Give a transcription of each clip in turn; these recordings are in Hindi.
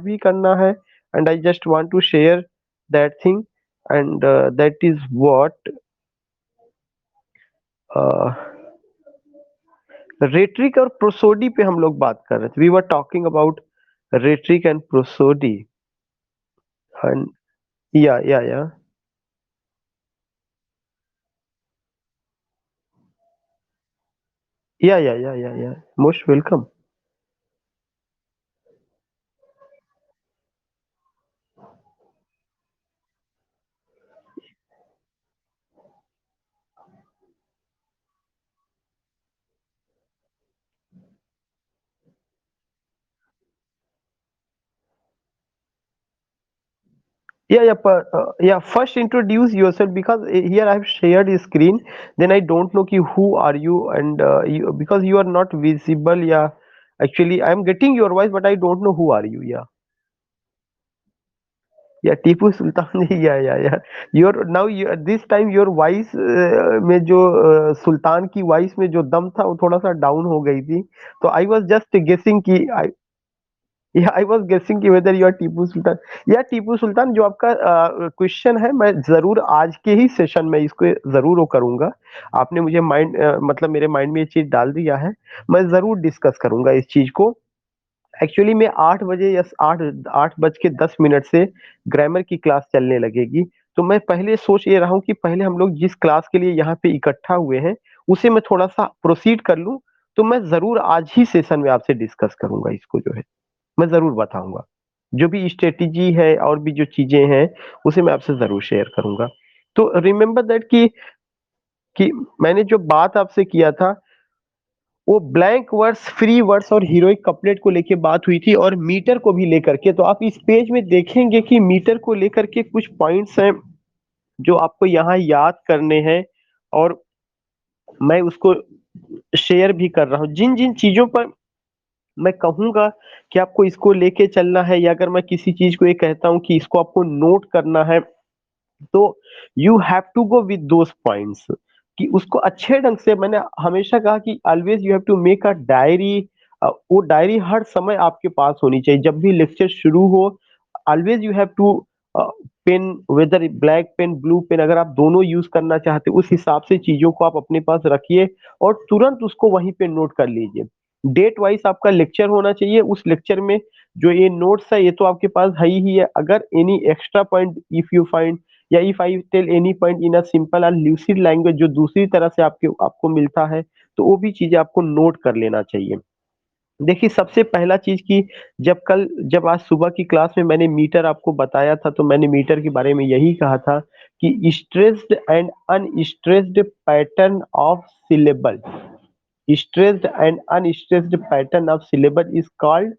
भी करना है and I just want to share that thing and that is what rhetoric और प्रोसोडी पे हम लोग बात कर रहे थे। We were talking about rhetoric and prosody and yeah yeah most welcome. Yeah, first introduce yourself because here I have shared a screen. Then I don't know ki who are you and because you are not visible. Yeah, actually I am getting your voice, but I don't know who are you. Yeah, Tipu Sultan ji. या your now this time your voice में जो सुल्तान की वॉइस में जो दम था वो थोड़ा सा डाउन हो गई थी। तो आई वाज जस्ट गेसिंग कि आई वाज गेसिंग कि whether you are Tipu Sultan. या टीपू सुल्तान, जो आपका क्वेश्चन है मैं जरूर आज के ही सेशन में इसको जरूर वो करूंगा। आपने मुझे माइंड मतलब मेरे माइंड में ये चीज डाल दिया है। मैं जरूर डिस्कस करूंगा इस चीज को। एक्चुअली में 8 बजे या 8:10 से ग्रामर की क्लास चलने लगेगी। तो मैं पहले सोच ये रहा हूँ कि पहले हम लोग जिस क्लास के लिए यहाँ पे इकट्ठा हुए हैं उसे मैं थोड़ा सा प्रोसीड कर लूँ। तो मैं जरूर आज ही सेशन में आपसे डिस्कस करूंगा इसको जो है। मैं ज़रूर बताऊँगा। जो भी स्ट्रैटेजी है और भी जो चीज़ें हैं, उसे मैं आपसे ज़रूर शेयर करूँगा। तो रिमेंबर दैट कि मैंने जो बात आपसे किया था, वो ब्लैंक वर्स, फ्री वर्स और हीरोइक कपलेट को लेके बात हुई थी और मीटर को भी लेकर के। तो आप इस पेज में देखेंगे कि मीटर को लेकर के कुछ पॉइंट्स हैं, जो आपको यहाँ याद करने हैं और मैं उसको शेयर भी कर रहा हूँ। जिन-जिन चीज़ों पर मैं कहूँगा कि आपको इसको लेके चलना है, या अगर मैं किसी चीज़ को ये कहता हूँ कि इसको आपको नोट करना है, तो you have to go with those points. कि उसको अच्छे ढंग से, मैंने हमेशा कहा कि always you have to make a diary. वो डायरी हर समय आपके पास होनी चाहिए। जब भी लेक्चर शुरू हो, always you have to pen, whether black pen, blue pen, अगर आप दोनों यूज करना चाहते हो उस हिसाब से चीजों को आप अपने पास रखिए और तुरंत उसको वहीं पे नोट कर लीजिए। डेट वाइज आपका लेक्चर होना चाहिए। उस लेक्चर में जो ये नोट्स है ये तो आपके पास है ही है। अगर any extra point if you find, या if I tell any point in a simple and lucid language जो दूसरी तरह से आपको मिलता है, तो वो भी चीजें आपको नोट कर लेना चाहिए। देखिए, सबसे पहला चीज कि जब आज सुबह की क्लास में मैंने मीटर आपको बताया था, तो मैंने मीटर के बारे में यही कहा था कि stressed and unstressed pattern of syllable, stressed and unstressed pattern of syllable is called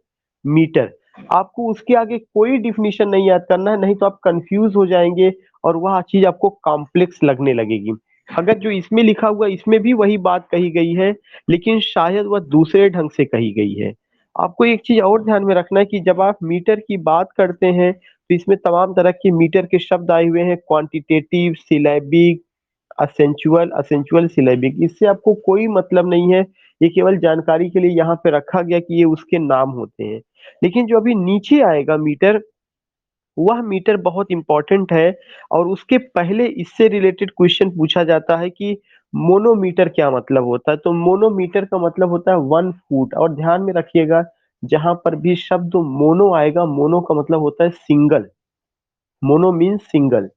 metre. आपको उसके आगे कोई डिफिनीशन नहीं याद करना है, नहीं तो आप कंफ्यूज हो जाएंगे और वह चीज आपको कॉम्प्लेक्स लगने लगेगी। अगर जो इसमें लिखा हुआ इसमें भी वही बात कही गई है, लेकिन शायद वह दूसरे ढंग से कही गई है। आपको एक चीज और ध्यान में रखना है कि जब आप मीटर की बात करते हैं तो इसमें तमाम तरह के मीटर के शब्द आए हुए हैं, क्वांटिटेटिव, सिलेबिक, असेंचुअल, असेंचुअल सिलेबिक। इससे आपको कोई मतलब नहीं है। ये केवल जानकारी के लिए यहाँ पे रखा गया कि ये उसके नाम होते हैं। लेकिन जो अभी नीचे आएगा मीटर, वह मीटर बहुत इंपॉर्टेंट है। और उसके पहले इससे रिलेटेड क्वेश्चन पूछा जाता है कि मोनोमीटर क्या मतलब होता है। तो मोनोमीटर का मतलब होता है 1 फुट। और ध्यान में रखिएगा, जहां पर भी शब्द मोनो आएगा, मोनो का मतलब होता है single. Mono means single.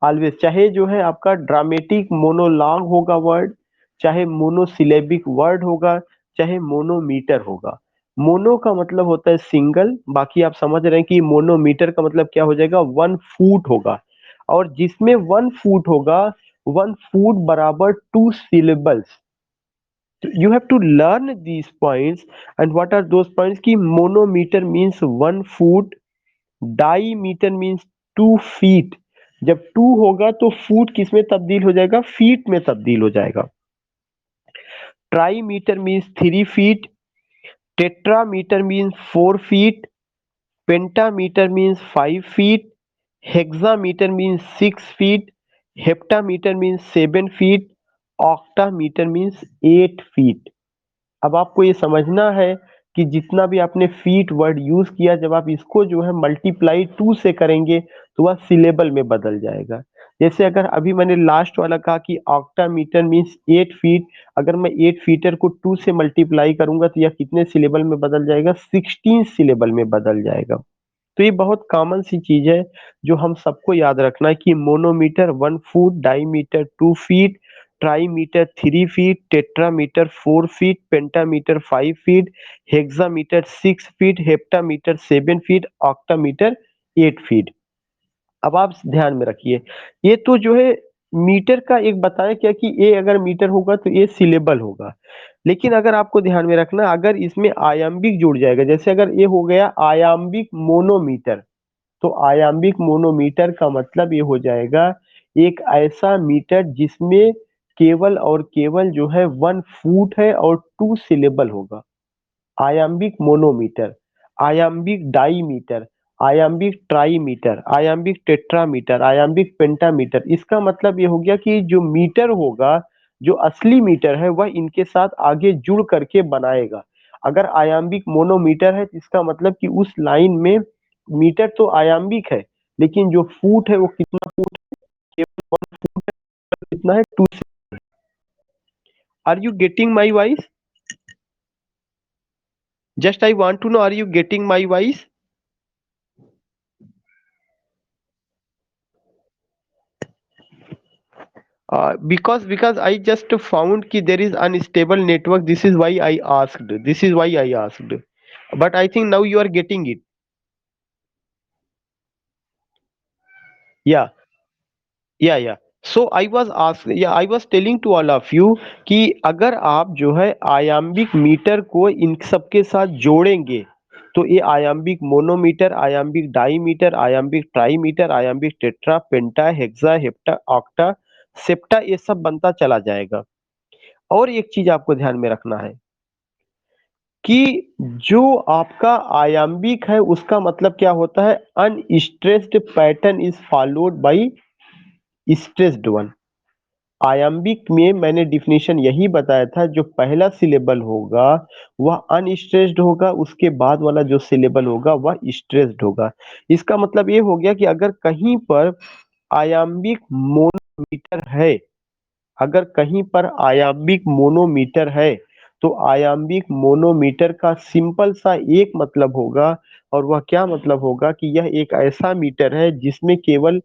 Always, चाहे जो है आपका ड्रामेटिक मोनोलॉग होगा वर्ड, चाहे मोनोसिलेबिक वर्ड होगा, चाहे मोनोमीटर होगा। मोनो का मतलब होता है सिंगल। बाकी आप समझ रहे हैं कि मोनोमीटर का मतलब क्या हो जाएगा, 1 फुट होगा। और जिसमें 1 फुट होगा, 1 फुट बराबर 2 syllables. You have to learn these points. And what are those points की monometer means 1 foot, dimeter means 2 feet. जब 2 होगा तो फुट किस में तब्दील हो जाएगा, फीट में तब्दील हो जाएगा। Trimeter means 3 feet, tetrameter means 4 feet, pentameter means 5 feet, hexameter means 6 feet, heptameter means 7 feet, octameter means 8 feet. अब आपको ये समझना है कि जितना भी आपने फीट वर्ड यूज किया, जब आप इसको जो है मल्टीप्लाई 2 से करेंगे तो वह सिलेबल में बदल जाएगा। जैसे अगर अभी मैंने लास्ट वाला कहा कि ऑक्टामीटर मीन्स 8 फीट, अगर मैं 8 फीटर को 2 से मल्टीप्लाई करूंगा तो यह कितने सिलेबल में बदल जाएगा? 16 सिलेबल में बदल जाएगा। तो ये बहुत कॉमन सी चीज है जो हम सबको याद रखना है कि monometer 1 foot, dimeter 2 feet, trimeter 3 feet, tetrameter 4 feet, pentameter 5 feet, hexameter 6 feet, heptameter 7 feet, octameter 8 feet. अब आप ध्यान में रखिए, ये तो जो है मीटर का एक बताया क्या कि ए अगर मीटर होगा तो ए सिलेबल होगा। लेकिन अगर आपको ध्यान में रखना, अगर इसमें आयाम्बिक जुड़ जाएगा, जैसे अगर ये हो गया आयाम्बिक मोनोमीटर, तो आयाम्बिक मोनोमीटर का मतलब ये हो जाएगा एक ऐसा मीटर जिसमें केवल और केवल जो है 1 फुट है और 2 सिलेबल होगा। आयाम्बिक मोनोमीटर, आयाम्बिक डाईमीटर, आयाम्बिक ट्राईमीटर, आयाम्बिक टेट्रामीटर, आयाम्बिक पेंटामीटर। इसका मतलब ये हो गया कि जो मीटर होगा, जो असली मीटर है वह इनके साथ आगे जुड़ करके बनाएगा। अगर आयाम्बिक मोनोमीटर है तो इसका मतलब कि उस लाइन में मीटर तो आयाम्बिक है, लेकिन जो फुट है वो कितना फुट? केवल 1 फुट है, कितना है? 2। Are you getting my voice? Just I want to know, are you getting my voice? Because I just found कि there is unstable network. This is why I asked. This is why I asked. But I think now you are getting it. Yeah, yeah. So I was asked. Yeah, I was telling to all of you कि अगर आप जो है आयाम्बिक मीटर को इन सब के साथ जोड़ेंगे तो ये आयाम्बिक मोनोमीटर, आयाम्बिक डाईमीटर, आयाम्बिक ट्राईमीटर, आयाम्बिक टेट्रा, पेंटा, हेक्सा, हेप्टा, ऑक्टा, सेप्टा, ये सब बनता चला जाएगा। और एक चीज आपको ध्यान में रखना है कि जो आपका आयाम्बिक है उसका मतलब क्या होता है? Unstressed pattern is followed by stressed one. Iambic में मैंने डिफिनेशन यही बताया था, जो पहला सिलेबल होगा वह अनस्ट्रेस्ड होगा, उसके बाद वाला जो सिलेबल होगा वह स्ट्रेस्ड होगा। इसका मतलब ये हो गया कि अगर कहीं पर आयाम्बिक मोनोमीटर है, अगर कहीं पर आयाम्बिक मोनोमीटर है तो आयाम्बिक मोनोमीटर का सिंपल सा एक मतलब होगा, और वह क्या मतलब होगा कि यह एक ऐसा मीटर है जिसमें केवल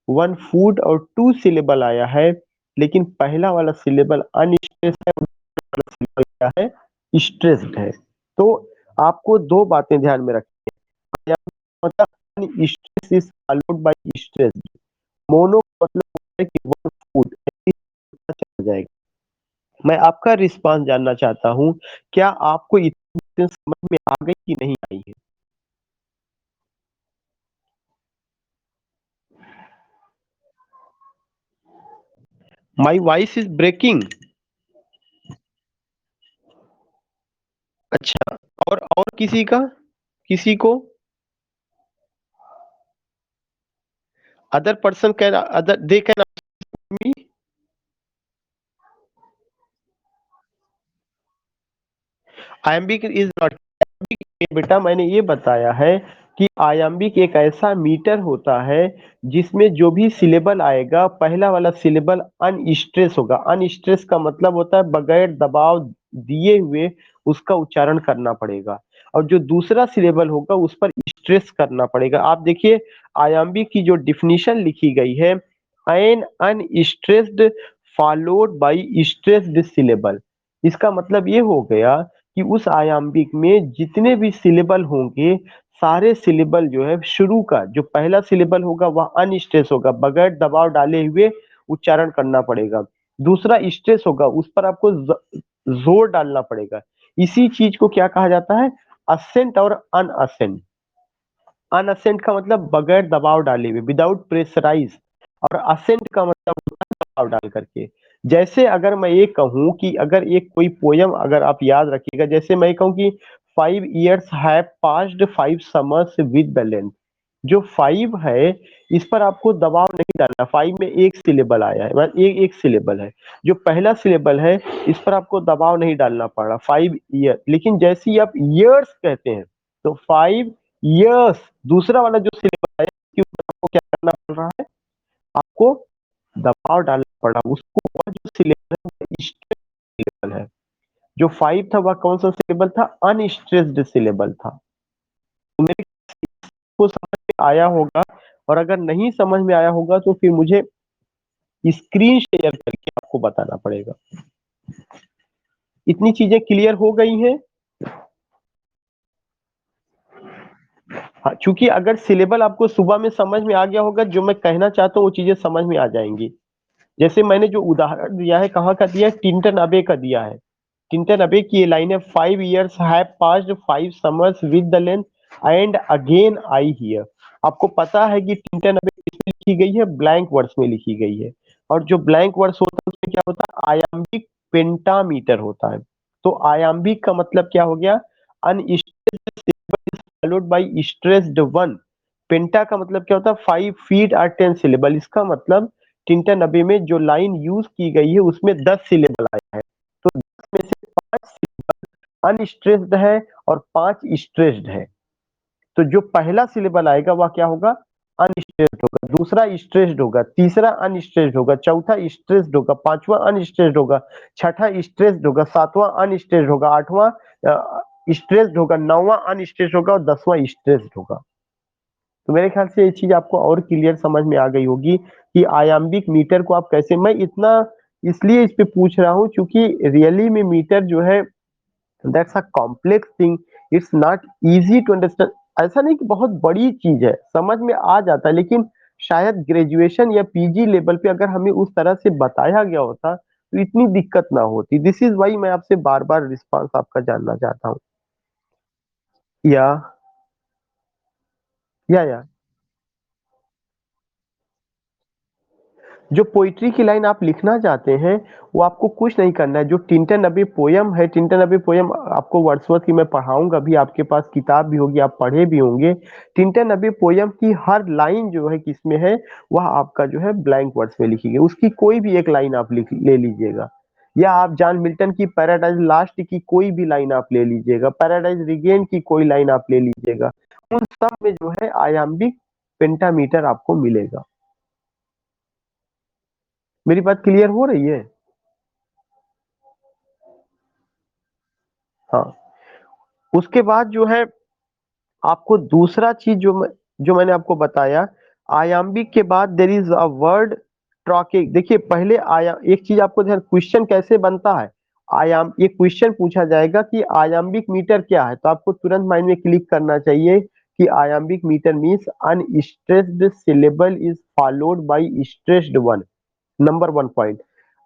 1 फुट और 2 सिलेबल आया है, लेकिन पहला वाला सिलेबल अनस्ट्रेस्ड है, वाला सिलेबल क्या है? स्ट्रेस्ड है। तो आपको दो बातें ध्यान में रखनी है। मतलब unstressed is followed by stressed, mono मतलब होता है कि 1 फुट चला जाएगा। मैं आपका रिस्पांस जानना चाहता हूँ, क्या आपको इतनी बातें समझ में आ गई कि नहीं आई है? My voice is breaking. अच्छा, और किसी का, किसी को, other person can, other they can me. Iambic is not. बेटा मैंने ये बताया है कि आयम्बिक एक ऐसा मीटर होता है जिसमें जो भी सिलेबल आएगा पहला वाला सिलेबल अनस्ट्रेस होगा। अनस्ट्रेस का मतलब होता है बगैर दबाव दिए हुए उसका उच्चारण करना पड़ेगा, और जो दूसरा सिलेबल होगा उस पर स्ट्रेस करना पड़ेगा। आप देखिए आयम्बिक की जो डिफिनीशन लिखी गई है, an unstressed followed by stressed syllable. इसका मतलब ये हो गया कि उस आयाम्बिक में जितने भी सिलेबल होंगे, सारे सिलेबल जो है शुरू का जो पहला सिलेबल होगा वह अनस्ट्रेस होगा, बगैर दबाव डाले हुए उच्चारण करना पड़ेगा। दूसरा स्ट्रेस होगा, उस पर आपको जोर डालना पड़ेगा। इसी चीज को क्या कहा जाता है? असेंट और अनअसेंट। अनअसेंट का मतलब बगैर दबाव डाले हुए, विदाउट प्रेशराइज, और असेंट का मतलब होता है दबाव डाल करके। जैसे अगर मैं ये कहूं कि अगर एक कोई पोयम, अगर आप याद रखिएगा, जैसे मैं कहूं कि 5 years have passed 5 summers with the length, जो 5 है इस पर आपको दबाव नहीं डालना, 5 में एक सिलेबल आया है, मतलब एक एक सिलेबल है। जो पहला सिलेबल है इस पर आपको दबाव नहीं डालना पड़ा, 5 ईयर। लेकिन जैसे ही आप ईयर्स कहते हैं तो 5 ईयर्स, दूसरा वाला जो सिलेबल है उसके ऊपर आपको क्या करना पड़ रहा है, आपको दबाव डालना पड़ा। उसको और जो सिलेबल है वो स्ट्रेस सिलेबल है। जो 5 था वह कौन सा सिलेबल था, अनस्ट्रेस्ड सिलेबल था। तो मेरे को समझ में आया होगा, और अगर नहीं समझ में आया होगा तो फिर मुझे स्क्रीन शेयर करके आपको बताना पड़ेगा। इतनी चीजें क्लियर हो गई हैं। हाँ, चूंकि अगर सिलेबल आपको सुबह में समझ में आ गया होगा, जो मैं कहना चाहता हूँ वो चीजें समझ में आ जाएंगी। जैसे मैंने जो उदाहरण दिया है, कहाँ का दिया है, टिंटन अबे का दिया है। टिंटन अबे की ये लाइन है, 5 years have passed, 5 summers with the length and again I hear. आपको पता है कि टिंटन अबे किसमें लिखी गई है, ब्लैंक वर्ड्स में लिखी गई है। और जो ब्लैंक वर्ड्स होता है उसमें क्या होता है, आयाम्बिक पेंटामीटर होता है। तो आयाम्बिक का मतलब क्या हो गया, unstressed followed by stressed one. Penta का मतलब क्या होता है, 5 feet और 10 syllable। इसका मतलब टिंटन अबे में जो लाइन यूज की गई है उसमें 10 syllable आया है। तो 10 में से 5 अनस्ट्रेस्ड है और 5 स्ट्रेस्ड है। तो जो पहला सिलेबल आएगा वह क्या होगा, अनस्ट्रेस्ड होगा, दूसरा स्ट्रेस्ड होगा, तीसरा अनस्ट्रेस्ड होगा, चौथा स्ट्रेस्ड होगा, पांचवा अनस्ट्रेस्ड होगा, छठा स्ट्रेस्ड होगा, सातवां अनस्ट्रेस्ड होगा, आठवां स्ट्रेस्ड होगा, नौवां अनस्ट्रेस्ड होगा और 10वां स्ट्रेस्ड होगा। तो मेरे ख्याल से ये चीज आपको और क्लियर समझ में आ गई होगी कि आयाम्बिक मीटर को आप कैसे, मैं इतना इसलिए इस पे पूछ रहा हूँ क्योंकि रियली में मीटर जो है that's a complex thing, it's not easy to understand. ऐसा नहीं कि बहुत बड़ी चीज है, समझ में आ जाता है, लेकिन शायद ग्रेजुएशन या पीजी लेवल पे अगर हमें उस तरह से बताया गया होता तो इतनी दिक्कत ना होती। दिस इज वाई मैं आपसे बार बार रिस्पांस आपका जानना चाहता हूँ। या या जो पोइट्री की लाइन आप लिखना चाहते हैं वो आपको कुछ नहीं करना है। जो टिंटन अबे पोयम है, टिंटन अबे पोयम आपको वर्ड्सवर्थ की मैं पढ़ाऊंगा भी, आपके पास किताब भी होगी, आप पढ़े भी होंगे। टिंटन अबे पोयम की हर लाइन जो है किसमें है, वह आपका जो है ब्लैंक वर्ड्स में लिखी गई। उसकी कोई भी एक लाइन आप लिख ले लीजिएगा, या आप जॉन मिल्टन की पैराडाइज लास्ट की कोई भी लाइन आप ले लीजिएगा, पैराडाइज रिगेन की कोई लाइन आप ले लीजिएगा। उन सब में जो है आयाम्बिक पेंटामीटर आपको मिलेगा। मेरी बात क्लियर हो रही है? हाँ। उसके बाद जो है आपको दूसरा चीज जो मैंने आपको बताया, आयाम्बिक के बाद देर इज अ वर्ड ट्रॉकिक। देखिए पहले आया एक चीज आपको ध्यान, क्वेश्चन कैसे बनता है, आयाम एक क्वेश्चन पूछा जाएगा कि आयाम्बिक मीटर क्या है, तो आपको तुरंत माइंड में क्लिक करना चाहिए कि iambic meter means unstressed syllable is followed by stressed one. Number 1 point.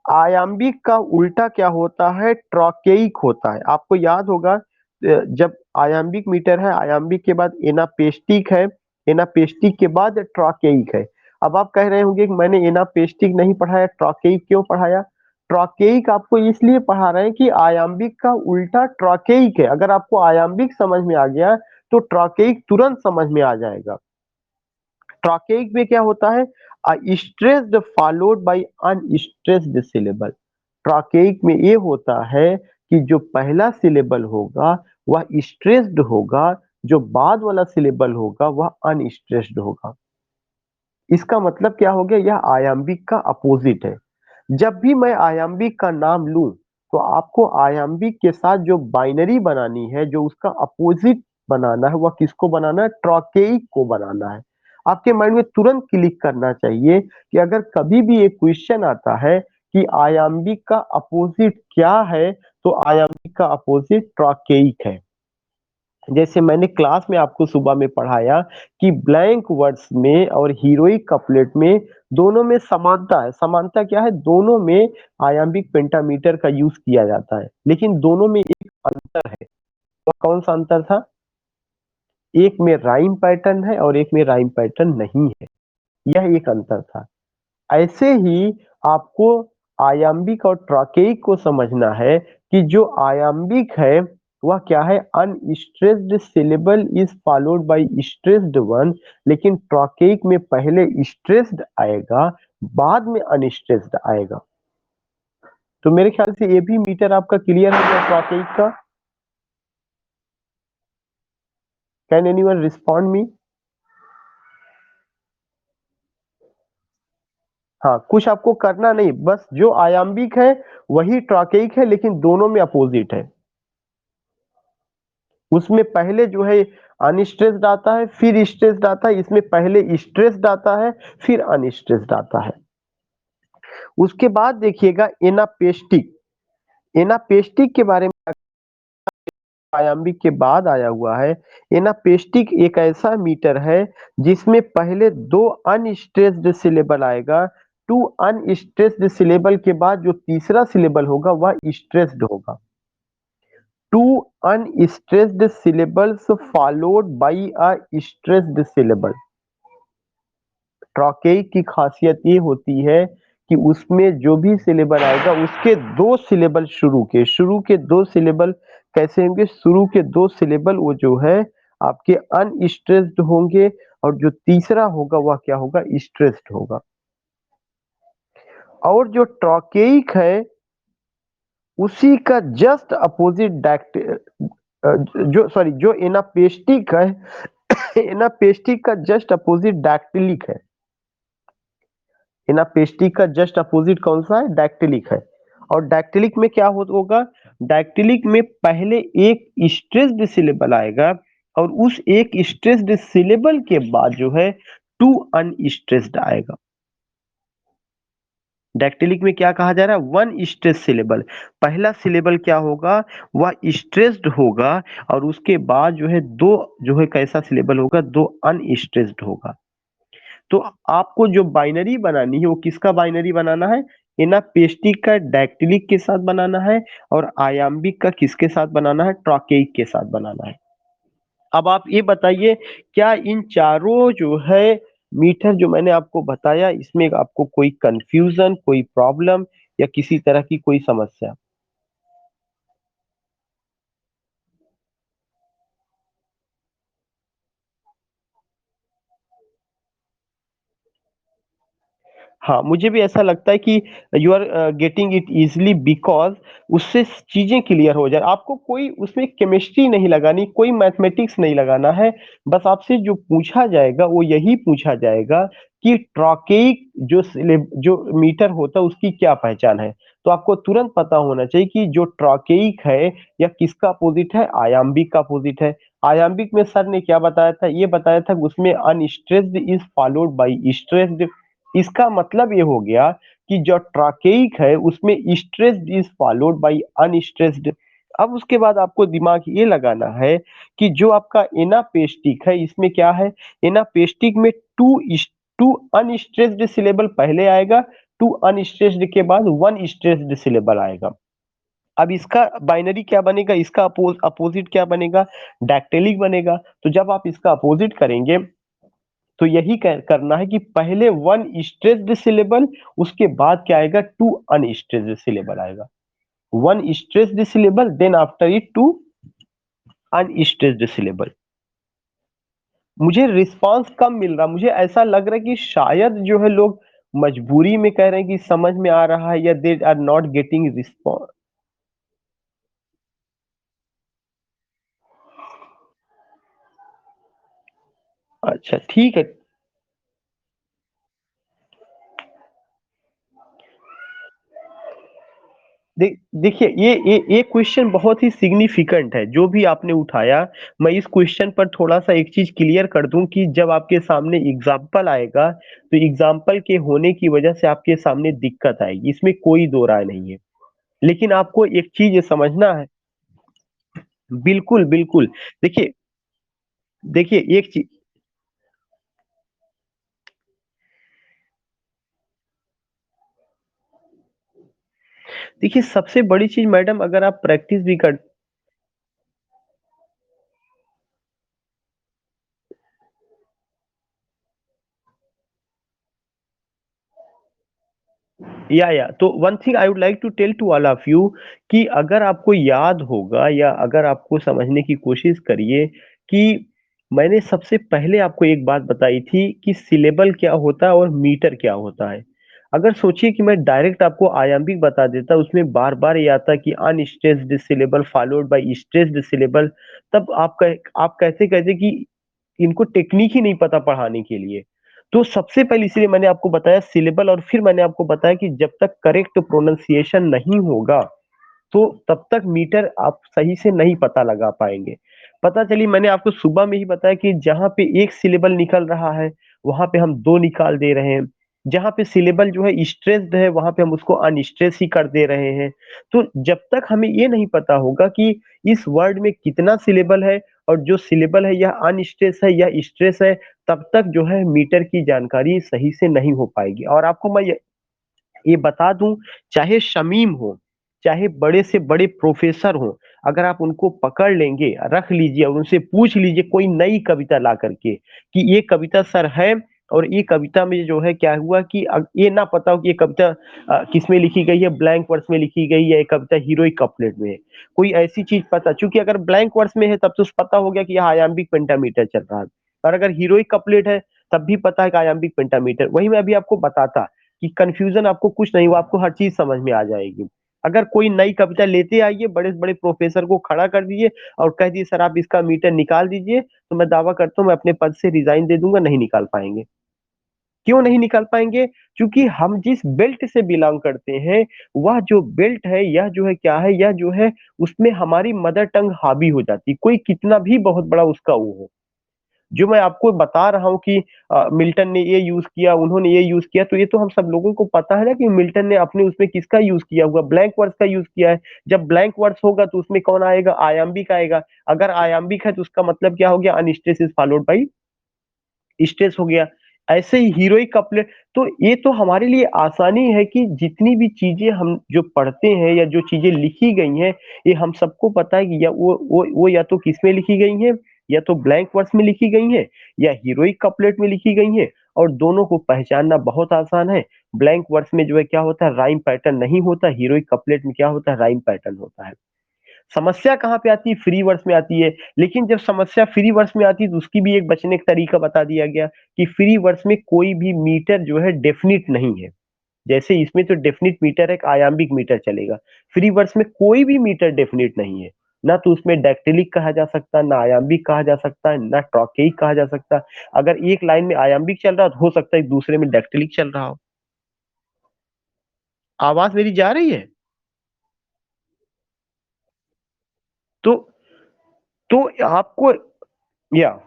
Iambic का उल्टा क्या होता है, ट्रॉकेइक होता है। आपको याद होगा जब आयाम्बिक मीटर है, आयाम्बिक के बाद एनापेस्टिक है, एनापेस्टिक के बाद ट्रॉकेइक है। अब आप कह रहे होंगे कि मैंने एनापेस्टिक नहीं पढ़ाया, ट्रॉकेइक क्यों पढ़ाया। ट्रॉकेइक आपको इसलिए पढ़ा रहे हैं कि आयाम्बिक का उल्टा ट्रॉकेइक है। अगर आपको आयाम्बिक समझ में आ गया तो ट्रॉकेइक तुरंत समझ में आ जाएगा। ट्रॉकेइक में क्या होता है, stressed followed by unstressed syllable. Trochaic में ये होता है कि जो पहला सिलेबल होगा वह स्ट्रेस्ड होगा, जो बाद वाला सिलेबल होगा वह अनस्ट्रेस्ड होगा। इसका मतलब क्या हो गया, यह आयाम्बिक का अपोजिट है। जब भी मैं आयाम्बिक का नाम लूं तो आपको आयाम्बिक के साथ जो बाइनरी बनानी है, जो उसका अपोजिट बनाना है, वह किसको बनाना है, ट्रॉकेइक को बनाना है। आपके माइंड में तुरंत क्लिक करना चाहिए कि अगर कभी भी एक क्वेश्चन आता है कि आयाम्बिक का अपोजिट क्या है, तो आयाम्बिक का अपोजिट ट्रॉकेइक है। जैसे मैंने क्लास में आपको सुबह में पढ़ाया कि ब्लैंक वर्ड्स में और हीरोइक कपलेट में दोनों में समानता है। समानता क्या है, दोनों में आयाम्बिक पेंटामीटर का यूज किया जाता है, लेकिन दोनों में एक अंतर है। वो कौन सा अंतर था, एक में राइम पैटर्न है और एक में राइम पैटर्न नहीं है। यह एक अंतर था। ऐसे ही आपको आयाम्बिक और ट्रॉकेइक को समझना है कि जो आयाम्बिक है वह क्या है, unstressed syllable is followed by stressed one, लेकिन ट्रॉकेइक में पहले स्ट्रेस्ड आएगा, बाद में अनस्ट्रेस्ड आएगा। तो मेरे ख्याल से ये भी मीटर आपका क्लियर हो गया ट्रॉकेइक का। Can anyone respond me? हाँ, कुछ आपको करना नहीं, बस जो आयाम्बिक है वही ट्रॉकेइक है, लेकिन दोनों में अपोजिट है। उसमें पहले जो है अनस्ट्रेस्ड आता है, फिर स्ट्रेस्ड आता है, इसमें पहले स्ट्रेस्ड आता है, फिर अनस्ट्रेस्ड आता है। उसके बाद देखिएगा एनापेस्टिक। एनापेस्टिक के बारे में आयाम्बिक के बाद आया हुआ है। एनापेस्टिक एक ऐसा मीटर है जिसमें पहले दो अनस्ट्रेस्ड सिलेबल आएगा, टू अनस्ट्रेस्ड सिलेबल के बाद जो तीसरा सिलेबल होगा वह स्ट्रेस्ड होगा। Two unstressed syllables followed by a stressed syllable. Trochaic की खासियत ये होती है कि उसमें जो भी सिलेबल आएगा उसके दो सिलेबल शुरू के दो सिलेबल कैसे होंगे, शुरू के दो सिलेबल वो जो है आपके अनस्ट्रेस्ड होंगे, और जो तीसरा होगा वह क्या होगा, स्ट्रेस्ड होगा। और जो ट्रॉकेइक है उसी का जस्ट अपोजिट जो एनापेस्टिक है एनापेस्टिक का जस्ट अपोजिट डैक्टिलिक है। एनापेस्टिक का जस्ट अपोजिट कौन सा है, डैक्टिलिक है। और डैक्टिलिक में क्या होगा, डैक्टिलिक में पहले एक स्ट्रेस्ड सिलेबल आएगा, और उस एक स्ट्रेस्ड सिलेबल के बाद जो है टू अनस्ट्रेस्ड आएगा। डैक्टिलिक में क्या कहा जा रहा है, वन स्ट्रेस सिलेबल, पहला सिलेबल क्या होगा, वह स्ट्रेस्ड होगा, और उसके बाद जो है दो जो है कैसा सिलेबल होगा, दो अनस्ट्रेस्ड होगा। तो आपको जो बाइनरी बनानी है वो किसका बाइनरी बनाना है, एनापेस्टिक का डैक्टिलिक के साथ बनाना है, और आयाम्बिक का किसके साथ बनाना है, ट्रॉकेइक के साथ बनाना है। अब आप ये बताइए, क्या इन चारों जो है मीटर जो मैंने आपको बताया इसमें आपको कोई कंफ्यूजन, कोई प्रॉब्लम या किसी तरह की कोई समस्या? हाँ, मुझे भी ऐसा लगता है कि you are getting it easily, because उससे चीज़ें क्लियर हो जाए। आपको कोई उसमें केमिस्ट्री नहीं लगानी, कोई मैथमेटिक्स नहीं लगाना है। बस आपसे जो पूछा जाएगा वो यही पूछा जाएगा कि ट्रॉकेइक जो मीटर होता है उसकी क्या पहचान है? तो आपको तुरंत पता होना चाहिए कि जो ट्रॉकेइक है या किसका अपोज़िट है, आयाम्बिक का अपोज़िट है। आयाम्बिक में सर ने क्या बताया था? ये बताया था कि उसमें unstressed is followed by stressed. इसका मतलब ये हो गया कि जो ट्रॉकेइक है उसमें stressed is followed by unstressed. अब उसके बाद आपको दिमाग ये लगाना है कि जो आपका एनापेस्टिक है इसमें क्या है, एनापेस्टिक में टू अनस्ट्रेस्ड सिलेबल पहले आएगा, टू अनस्ट्रेस्ड के बाद वन स्ट्रेस्ड सिलेबल आएगा। अब इसका बाइनरी क्या बनेगा, इसका अपोजिट क्या बनेगा, डैक्टिलिक बनेगा। तो जब आप इसका अपोजिट करेंगे तो यही करना है कि पहले वन स्ट्रेस्ड सिलेबल, उसके बाद क्या आएगा, टू अनस्ट्रेस्ड सिलेबल आएगा। One stressed syllable, then after it two unstressed syllable. मुझे रिस्पांस कम मिल रहा, मुझे ऐसा लग रहा है कि शायद जो है लोग मजबूरी में कह रहे हैं कि समझ में आ रहा है, या they are not getting response. अच्छा ठीक है। देखिए ये क्वेश्चन बहुत ही सिग्निफिकेंट है जो भी आपने उठाया। मैं इस क्वेश्चन पर थोड़ा सा एक चीज क्लियर कर दूं कि जब आपके सामने एग्जाम्पल आएगा तो एग्जाम्पल के होने की वजह से आपके सामने दिक्कत आएगी, इसमें कोई दो राय नहीं है। लेकिन आपको एक चीज समझना है। बिल्कुल बिल्कुल। देखिए देखिए एक चीज, देखिए सबसे बड़ी चीज मैडम, अगर आप प्रैक्टिस भी कर, या तो one thing I would like to tell to all of you कि अगर आपको याद होगा या अगर आपको समझने की कोशिश करिए कि मैंने सबसे पहले आपको एक बात बताई थी कि सिलेबल क्या होता है और मीटर क्या होता है। अगर सोचिए कि मैं डायरेक्ट आपको आयाम्बिक बता देता, उसमें बार बार ये आता कि unstressed syllable followed by stressed syllable, तब आप कैसे कहते कि इनको टेक्निक ही नहीं पता पढ़ाने के लिए। तो सबसे पहले इसीलिए मैंने आपको बताया सिलेबल, और फिर मैंने आपको बताया कि जब तक करेक्ट प्रोनाउंसिएशन नहीं होगा तो तब तक मीटर आप सही से नहीं पता लगा पाएंगे। पता चली मैंने आपको सुबह में ही बताया कि जहां पे एक सिलेबल निकल रहा है वहां पे हम दो निकाल दे रहे हैं, जहां पे सिलेबल जो है स्ट्रेस्ड है वहां पे हम उसको अनस्ट्रेस ही कर दे रहे हैं। तो जब तक हमें ये नहीं पता होगा कि इस वर्ड में कितना सिलेबल है और जो सिलेबल है यह अनस्ट्रेस है या स्ट्रेस है, तब तक जो है मीटर की जानकारी सही से नहीं हो पाएगी। और आपको मैं ये बता दूं, चाहे शमीम हो, चाहे बड़े से बड़े प्रोफेसर हो, अगर आप उनको पकड़ लेंगे, रख लीजिए और उनसे पूछ लीजिए कोई नई कविता ला करके कि ये कविता सर है, और ये कविता में जो है क्या हुआ कि ये ना पता हो कि ये कविता किसमें लिखी गई है, ब्लैंक वर्स में लिखी गई है या ये कविता हीरोइक कपलेट में है, कोई ऐसी चीज पता, क्योंकि अगर ब्लैंक वर्स में है तब तो पता हो गया कि यह आयाम्बिक पेंटामीटर चल रहा है, और अगर हीरोइक कपलेट है तब भी पता है कि आयाम्बिक पेंटामीटर। वही मैं अभी आपको बताता कि कंफ्यूजन आपको कुछ नहीं हुआ, आपको हर चीज समझ में आ जाएगी। अगर कोई नई कविता लेते आइए, बड़े से बड़े प्रोफेसर को खड़ा कर दीजिए और कह दिए सर आप इसका मीटर निकाल दीजिए, तो मैं दावा करता हूँ मैं अपने पद से रिजाइन दे दूंगा, नहीं निकाल पाएंगे। क्यों नहीं निकाल पाएंगे? क्योंकि हम जिस बेल्ट से बिलोंग करते हैं, वह जो बेल्ट है यह जो है क्या है, यह जो है उसमें हमारी मदर टंग हावी हो जाती है, कोई कितना भी बहुत बड़ा उसका वो हो। जो मैं आपको बता रहा हूँ कि मिल्टन ने ये यूज किया, उन्होंने ये यूज किया, तो ये तो हम सब लोगों को पता है ना कि मिल्टन ने अपने उसमें किसका यूज किया हुआ, ब्लैंक वर्ड्स का यूज किया है। जब ब्लैंक वर्ड्स होगा तो उसमें कौन आएगा? आयाम्बिक आएगा। अगर आयाम्बिक है तो उसका मतलब क्या हो गया? Unstress is followed by stress हो गया। ऐसे ही हीरोइक कपलेट। तो ये तो हमारे लिए आसानी है कि जितनी भी चीजें हम जो पढ़ते हैं या जो चीजें लिखी गई हैं, ये हम सबको पता है कि या वो या तो किस में लिखी गई हैं, या तो ब्लैंक वर्स में लिखी गई हैं या हीरोइक कपलेट में लिखी गई हैं, और दोनों को पहचानना बहुत आसान है। ब्लैंक वर्स में जो है क्या होता है, राइम पैटर्न नहीं होता, हीरोइक कपलेट में क्या होता है, राइम पैटर्न होता है। समस्या कहाँ पे आती है? फ्री वर्स में आती है। लेकिन जब समस्या फ्री वर्स में आती है तो उसकी भी एक बचने का तरीका बता दिया गया कि फ्री वर्स में कोई भी मीटर जो है डेफिनिट नहीं है। जैसे इसमें तो डेफिनिट मीटर है, एक आयाम्बिक मीटर चलेगा। फ्री वर्स में कोई भी मीटर डेफिनिट नहीं है। ना तो उसमें डैक्टिलिक कहा जा सकता, ना आयाम्बिक कहा जा सकता, ना ट्रॉकेइक कहा जा सकता। अगर एक लाइन में आयाम्बिक चल रहा हो सकता है दूसरे में डैक्टिलिक चल रहा हो। आवाज मेरी जा रही है? तो तो आपको या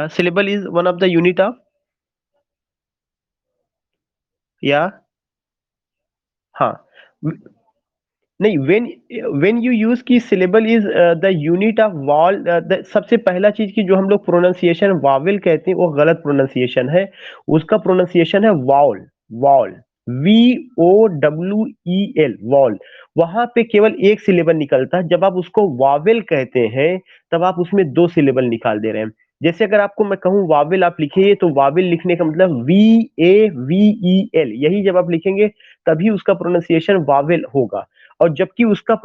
syllable is one of the unit of, या हाँ। नहीं, व्हेन यू यूज की syllable is the unit of wall, सबसे पहला चीज की जो हम लोग प्रोनाउंसिएशन वावेल कहते हैं वो गलत प्रोनाउंसिएशन है। उसका प्रोनाउंसिएशन है वॉल। Wall, VOWEL, wall. वहां पे केवल एक सिलेबल निकलता है। जब आप उसको वावेल कहते हैं तब आप उसमें दो सिलेबल निकाल दे रहे हैं। जैसे अगर आपको मैं कहूं वावेल आप लिखिए, तो वावेल लिखने का मतलब VAVEL, यही जब आप लिखेंगे तभी उसका प्रोनाउंसिएशन वावेल होगा। और जबकि उसका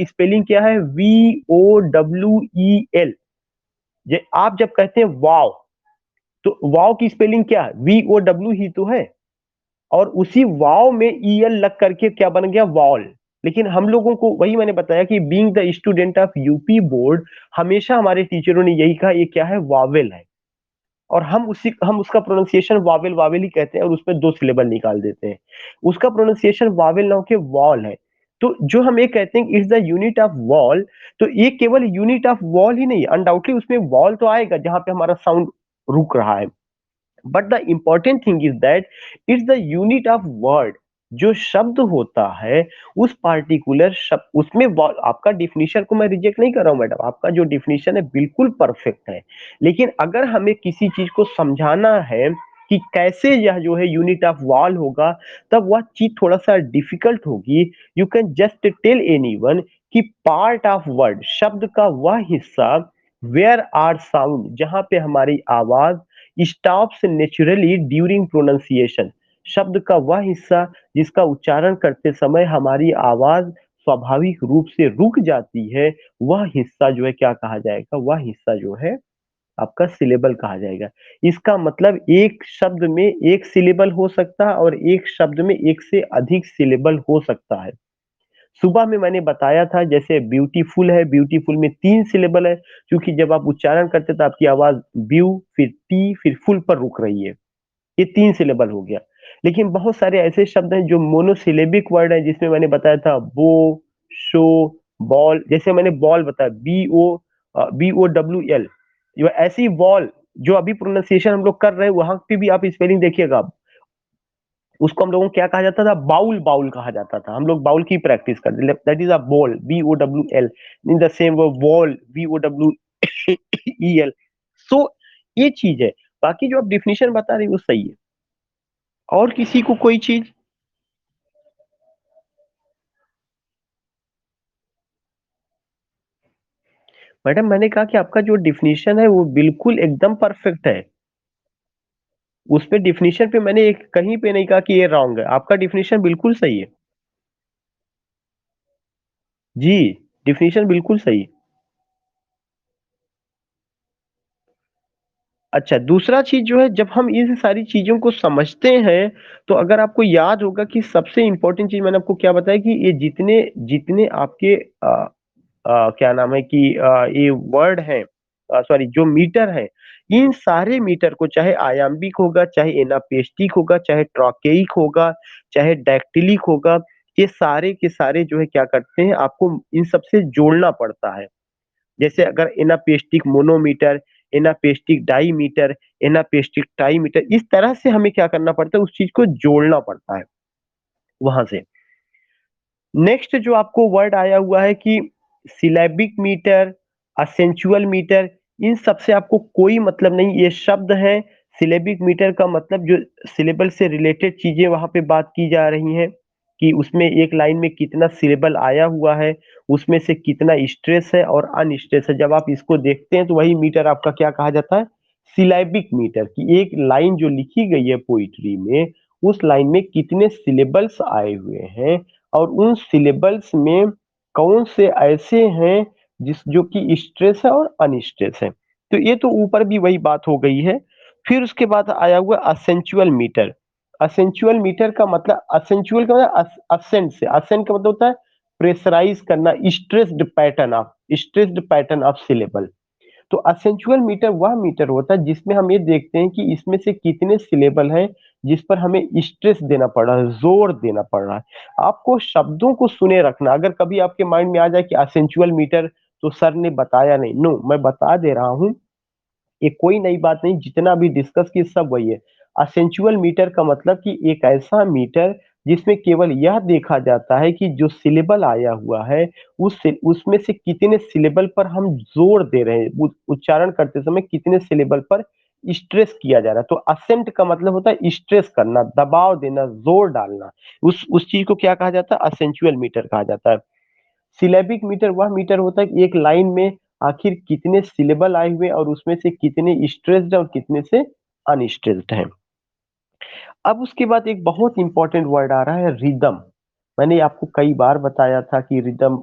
स्पेलिंग क्या है? VOWEL। आप जब कहते हैं वाव, तो वाव की स्पेलिंग क्या है? VOW ही तो है। और उसी वाव में EL लग करके क्या बन गया? वॉल। लेकिन हम लोगों को वही मैंने बताया कि being the student of UP board, हमेशा हमारे टीचरों ने यही कहा ये क्या है? वावेल है। और हम उसका प्रोनाउंसिएशन वावेल वावेल ही कहते हैं और उसमें दो सिलेबल निकाल देते हैं। उसका प्रोनाउंसिएशन वावेल ना होके वॉल है। तो जो हम ये कहते हैं it's the unit of wall, तो ये केवल यूनिट ऑफ वॉल ही नहीं, अनडाउटली उसमें वॉल तो आएगा जहां पे हमारा साउंड रुक रहा है। But the important thing is that it's the unit of word. जो शब्द होता है उस पार्टिकुलर शब्द उसमें आपका डिफिनीशन को मैं रिजेक्ट नहीं कर रहा हूं मैडम, आपका जो डिफिनीशन है बिल्कुल परफेक्ट है। लेकिन अगर हमें किसी चीज को समझाना है कि कैसे यह जो है यूनिट ऑफ वॉल होगा, तब वह चीज़ थोड़ा-सा डिफ़िकल्ट होगी। You can just tell anyone कि पार्ट ऑफ वर्ड, शब्द का वह हिस्सा, वेयर आर साउंड, जहाँ पे हमारी आवाज़ स्टॉप्स नेचुरली ड्यूरिंग प्रोनंसिएशन, शब्द का वह हिस्सा जिसका उच्चारण करते समय हमारी आवाज़ स्वाभाविक रूप से रुक जाती है, वह हिस्सा जो है क्या कहा जाएगा? वह हिस्सा जो है आपका सिलेबल कहा जाएगा। इसका मतलब एक शब्द में एक सिलेबल हो सकता है और एक शब्द में एक से अधिक सिलेबल हो सकता है। सुबह में मैंने बताया था जैसे ब्यूटीफुल है, ब्यूटीफुल में 3 सिलेबल है, क्योंकि जब आप उच्चारण करते हैं तो आपकी आवाज़ ब्यू, फिर टी, फिर फुल पर रुक रही है। ये 3 सिलेबल हो गया। लेकिन बहुत सारे ऐसे शब्द हैं जो मोनोसिलेबिक वर्ड है, जिसमें मैंने बताया था बो, शो, बॉल, जैसे मैंने बॉल बताया BOWL, जो ऐसी बॉल जो अभी प्रोनंसिएशन हम लोग कर रहे हैं वहां पे भी आप स्पेलिंग देखिएगा। उसको हम लोगों को क्या कहा जाता था? बाउल, बाउल कहा जाता था। हम लोग बाउल की प्रैक्टिस करते, that is a ball, BOWL, in the same वो वॉल, WOWEL। सो ये चीज है। बाकी जो आप डिफिनेशन बता रही वो सही है। और किसी को कोई चीज? मैडम मैंने कहा कि आपका जो डिफिनेशन है वो बिल्कुल एकदम परफेक्ट है। उस पे डिफिनेशन पे मैंने एक कहीं पे नहीं कहा कि ये रॉन्ग है। आपका डिफिनेशन बिल्कुल सही है। जी, डिफिनेशन बिल्कुल सही है। अच्छा, दूसरा चीज जो है, जब हम इन सारी चीजों को समझते हैं, तो अगर आपको याद होगा कि सबसे इंपॉर्टेंट चीज मैंने आपको क्या बताया कि ये जितने जितने आपके क्या नाम है कि ये वर्ड है, सॉरी जो मीटर है, इन सारे मीटर को, चाहे आयाम्बिक होगा, चाहे एनापेस्टिक होगा, चाहे ट्रॉकेइक होगा, चाहे डैक्टिलिक होगा, ये सारे के सारे जो है क्या करते हैं, आपको इन सबसे जोड़ना पड़ता है। जैसे अगर एनापेस्टिक मोनोमीटर, एनापेस्टिक डाईमीटर, एनापेस्टिक ट्राईमीटर, इस तरह से हमें क्या करना पड़ता है, उस चीज को जोड़ना पड़ता है वहां से। नेक्स्ट जो आपको वर्ड आया हुआ है कि सिलेबिक मीटर, असेंचुअल मीटर, इन सब से आपको कोई मतलब नहीं, ये शब्द है। सिलेबिक मीटर का मतलब जो सिलेबल से रिलेटेड चीजें वहां पे बात की जा रही हैं, कि उसमें एक लाइन में कितना सिलेबल आया हुआ है, उसमें से कितना स्ट्रेस है और अनस्ट्रेस है। जब आप इसको देखते हैं तो वही मीटर आपका क्या कहा जाता है? सिलेबिक मीटर, कि एक लाइन जो लिखी गई है पोइट्री में, उस लाइन में कितने सिलेबल्स आए हुए हैं और उन सिलेबल्स में कौन से ऐसे हैं जिस जो कि स्ट्रेस है और अनस्ट्रेस है। तो ये तो ऊपर भी वही बात हो गई है। फिर उसके बाद आया हुआ असेंचुअल मीटर। असेंचुअल मीटर का मतलब, असेंचुअल का मतलब असेंट से, असेंट का मतलब होता है प्रेशराइज करना, स्ट्रेस्ड पैटर्न ऑफ सिलेबल। तो असेंचुअल मीटर वह मीटर होता है जिसमें हम ये देखते हैं कि इसमें से कितने सिलेबल हैं जिस पर हमें स्ट्रेस देना पड़ रहा है, जोर देना पड़ रहा है। आपको शब्दों को सुने रखना। अगर कभी आपके माइंड में आ जाए कि असेंचुअल मीटर तो सर ने बताया नहीं, नो, मैं बता दे रहा हूं, ये कोई नई बात नहीं, जितना भी डिस्कस की सब वही है। असेंचुअल मीटर का मतलब कि एक ऐसा मीटर जिसमें केवल यह देखा जाता है कि जो सिलेबल आया हुआ है, उसमें से कितने सिलेबल पर हम जोर दे रहे हैं, उच्चारण करते समय कितने सिलेबल पर स्ट्रेस किया जा रहा है। तो असेंट का मतलब होता है स्ट्रेस करना, दबाव देना, जोर डालना। उस चीज को क्या कहा जाता है? असेंचुअल मीटर कहा जाता है। सिलेबिक मीटर वह मीटर होता है कि एक लाइन में आखिर कितने सिलेबल आए हुए और उसमें से कितने स्ट्रेस्ड और कितने से अनस्ट्रेस्ड हैं। अब उसके बाद एक बहुत इंपॉर्टेंट वर्ड आ रहा है, रिदम। मैंने आपको कई बार बताया था कि रिदम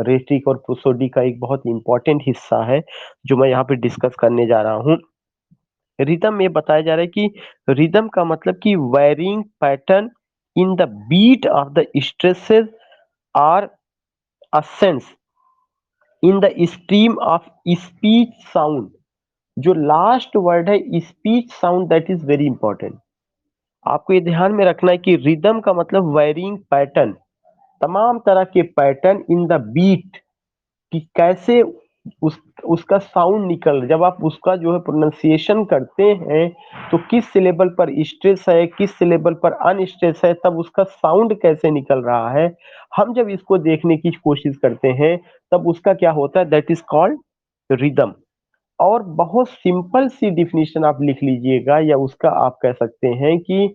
रेट्रिक और प्रोसोडी का एक बहुत इंपॉर्टेंट हिस्सा है, जो मैं यहाँ पे डिस्कस करने जा रहा हूँ। रिदम में बताया जा रहा है कि रिदम का मतलब कि varying pattern in the beat of the stresses are a sense in the stream of speech sound. जो लास्ट वर्ड है speech sound, that is very important. आपको ये ध्यान में रखना है कि रिदम का मतलब वेरिंग पैटर्न, तमाम तरह के पैटर्न इन द बीट, कि कैसे उस उसका साउंड निकल, जब आप उसका जो है प्रोनाउंसिएशन करते हैं तो किस सिलेबल पर स्ट्रेस है, किस सिलेबल पर अनस्ट्रेस है, तब उसका साउंड कैसे निकल रहा है। हम जब इसको देखने की कोशिश करते हैं तब उसका क्या होता है, दैट इज कॉल्ड रिदम। और बहुत सिंपल सी डिफिनीशन आप लिख लीजिएगा, या उसका आप कह सकते हैं कि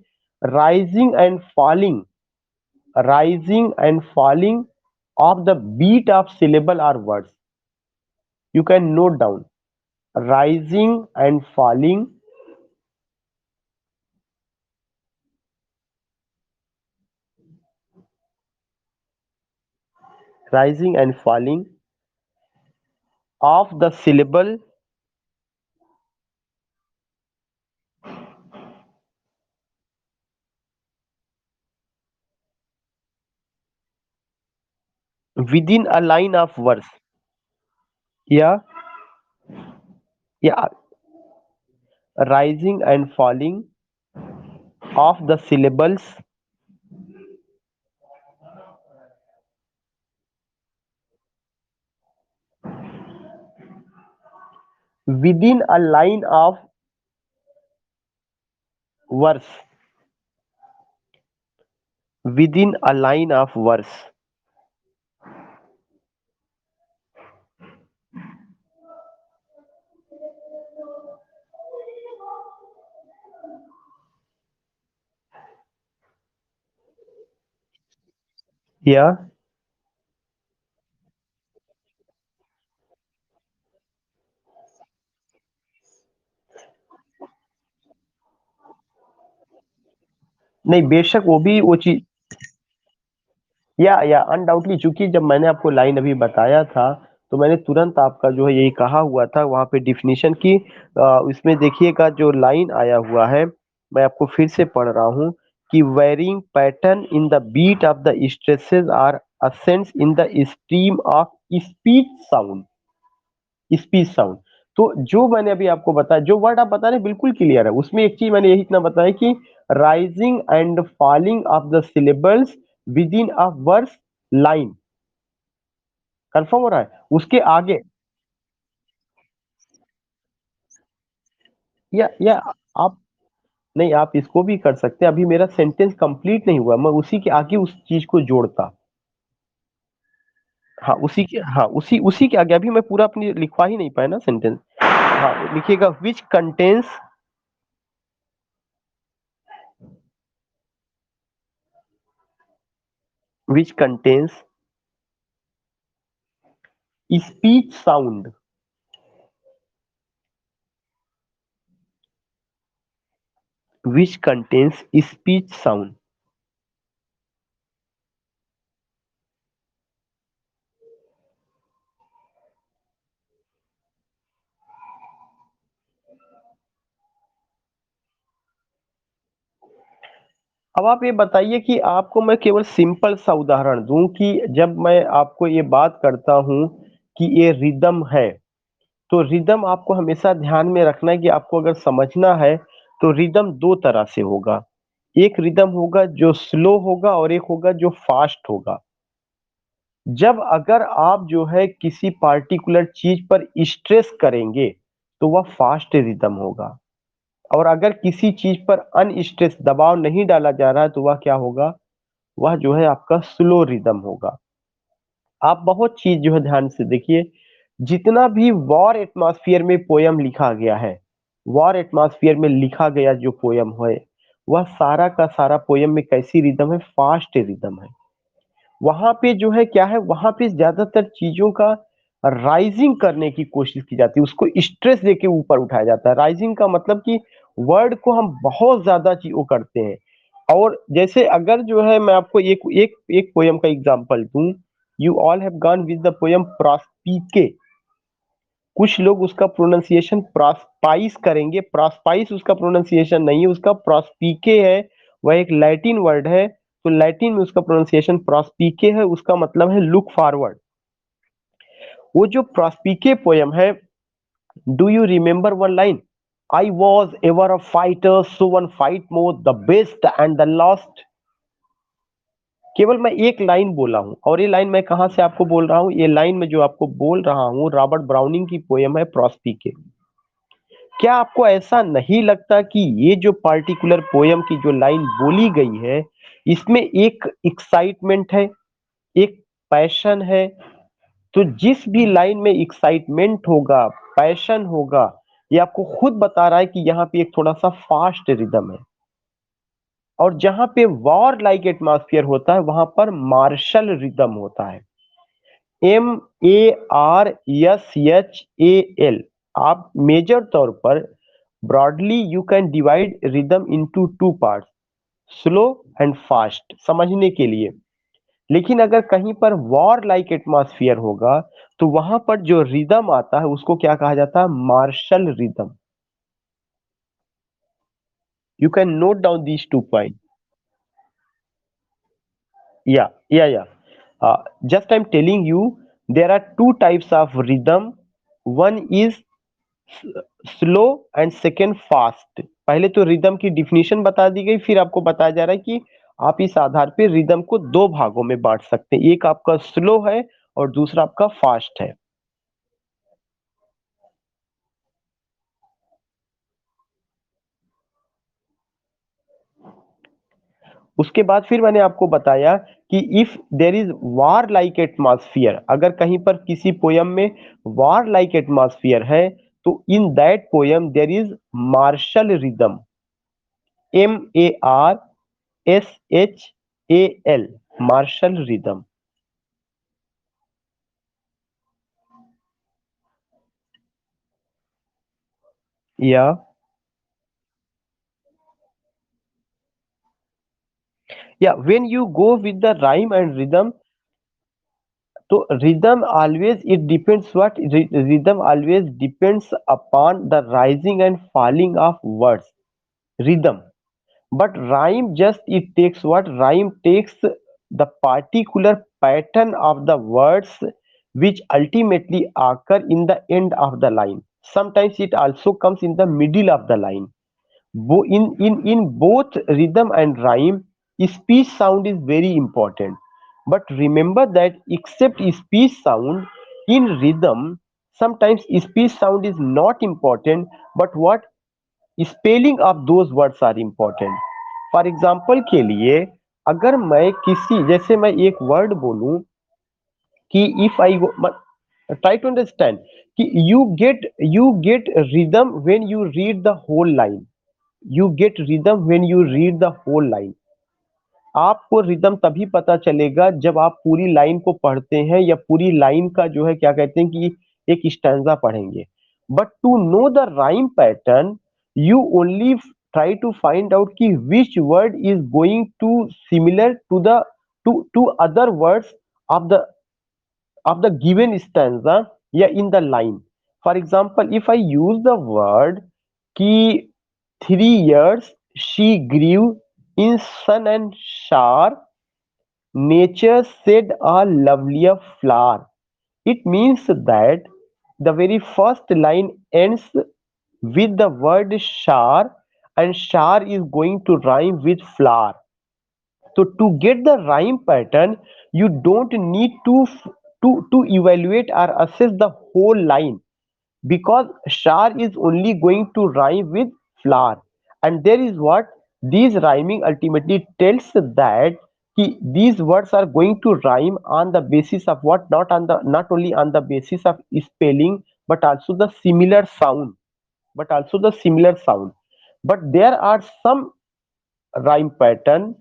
rising and falling, rising and falling of the beat of syllable or words. You can note down rising and falling, rising and falling of the syllable within a line of verse. Yeah, yeah, rising and falling of the syllables within a line of verse, within a line of verse. Yeah, नहीं बेशक वो भी वो चीज, या अनडाउटली, चूंकि जब मैंने आपको लाइन अभी बताया था तो मैंने तुरंत आपका जो है यही कहा हुआ था वहां पे डिफिनीशन की। इसमें देखिएगा जो लाइन आया हुआ है, मैं आपको फिर से पढ़ रहा हूँ कि varying pattern in the beat of the stresses are accents in the stream of speech sound, speech sound. तो जो मैंने अभी आपको बताया, जो वर्ड आप बता रहे हैं बिल्कुल क्लियर है, उसमें एक चीज मैंने यही इतना बताया कि rising and falling of the syllables within a verse line, confirm हो रहा है उसके आगे। या आप, नहीं आप इसको भी कर सकते हैं, अभी मेरा सेंटेंस कंप्लीट नहीं हुआ, मैं उसी के आगे उस चीज को जोड़ता। हाँ उसी के, हाँ उसी उसी के आगे, अभी मैं पूरा अपनी लिखवा ही नहीं पाया ना सेंटेंस। हाँ लिखिएगा which contains speech sound, which contains speech sound. अब आप ये बताइए कि आपको मैं केवल सिंपल सा उदाहरण दूं कि जब मैं आपको ये बात करता हूं कि ये रिदम है, तो रिदम आपको हमेशा ध्यान में रखना है कि आपको अगर समझना है तो रिदम दो तरह से होगा। एक रिदम होगा जो स्लो होगा और एक होगा जो फास्ट होगा। जब अगर आप जो है किसी पार्टिकुलर चीज पर स्ट्रेस करेंगे तो वह फास्ट रिदम होगा, और अगर किसी चीज पर अनस्ट्रेस दबाव नहीं डाला जा रहा है तो वह क्या होगा, वह जो है आपका स्लो रिदम होगा। आप बहुत चीज जो है ध्यान से देखिए, जितना भी वॉर एटमॉस्फेयर में पोयम लिखा गया है, वॉर एटमॉस्फेयर में लिखा गया जो पोयम है, वह सारा का सारा पोयम में कैसी रिदम है, फास्ट रिदम है। वहां पे जो है क्या है, वहां पे ज्यादातर चीजों का राइजिंग करने की कोशिश की जाती है, उसको स्ट्रेस देके ऊपर उठाया जाता है। राइजिंग का मतलब कि वर्ड को हम बहुत ज्यादा वो करते हैं। और जैसे अगर जो है मैं आपको एक एक एक पोयम का एग्जांपल दूं, you all have gone with the poem प्रॉस्पिके। कुछ लोग उसका प्रोनाउंसिएशन प्रॉस्पाइस करेंगे, प्रॉस्पाइस उसका प्रोनाउंसिएशन नहीं है, उसका प्रॉस्पिके है। वह एक लैटिन वर्ड है, तो लैटिन में उसका प्रोनाउंसिएशन प्रॉस्पिके है, उसका मतलब है लुक फॉरवर्ड। वो जो प्रॉस्पिके पोयम है, do you remember one line, I was ever a fighter so one fight more the best and the last. केवल मैं एक लाइन बोला हूं, और ये लाइन मैं कहां से आपको बोल रहा हूं, ये लाइन में जो आपको बोल रहा हूं रॉबर्ट ब्राउनिंग की पोयम है प्रॉस्पिके। क्या आपको ऐसा नहीं लगता कि ये जो पार्टिकुलर पोयम की जो लाइन बोली गई है, इसमें एक एक्साइटमेंट है, एक पैशन है। तो जिस भी लाइन में एक्साइटमेंट होगा, पैशन होगा, ये आपको खुद बता रहा है कि यहाँ पे एक थोड़ा सा फास्ट रिदम है। और जहां पे वॉर लाइक एटमॉस्फेयर होता है वहां पर मार्शल रिदम होता है। MARSHAL। आप मेजर तौर पर broadly you can divide rhythm into two parts, slow and fast, समझने के लिए। लेकिन अगर कहीं पर वॉर लाइक एटमॉस्फेयर होगा तो वहां पर जो रिदम आता है उसको क्या कहा जाता है? Martial rhythm. You can note down these two point. Yeah. Just I'm telling you, there are two types of rhythm. One is slow and second fast. पहले तो रिदम की डिफिनीशन बता दी गई, फिर आपको बताया जा रहा है कि आप इस आधार पे रिदम को दो भागों में बांट सकते हैं, एक आपका स्लो है और दूसरा आपका फास्ट है। उसके बाद फिर मैंने आपको बताया कि if there is war like atmosphere, अगर कहीं पर किसी पोयम में वार लाइक एटमॉस्फियर है तो in that poem there is marshal rhythm. MARSHAL, marshal rhythm. या when you go with the rhyme and rhythm, तो rhythm always it depends what, rhythm always depends upon the rising and falling of words, rhythm. But rhyme just it takes what? Rhyme takes the particular pattern of the words which ultimately occur in the end of the line. Sometimes it also comes in the middle of the line. In both rhythm and rhyme, speech sound is very important. But remember that except speech sound, in rhythm, sometimes speech sound is not important, but what? Spelling of those words are important. For example के लिए, अगर मैं किसी, जैसे मैं एक वर्ड बोलूं कि if I try to understand कि you get rhythm when you read the whole line, you get rhythm when you read the whole line. आपको रिदम तभी पता चलेगा जब आप पूरी लाइन को पढ़ते हैं या पूरी लाइन का जो है क्या कहते हैं कि एक स्टैंजा पढ़ेंगे। But to know the rhyme pattern, you only try to find out कि which word is going to similar to the two other words of the given stanza या in the line. For example, if I use the word कि 3 years she grew in sun and shower, nature shed a lovelier flower. It means that the very first line ends with the word shower, and shower is going to rhyme with flower. So to get the rhyme pattern, you don't need to evaluate or assess the whole line, because shar is only going to rhyme with flower. And there is what these rhyming ultimately tells that these words are going to rhyme on the basis of what? Not only on the basis of spelling, but also the similar sound, but there are some rhyme pattern,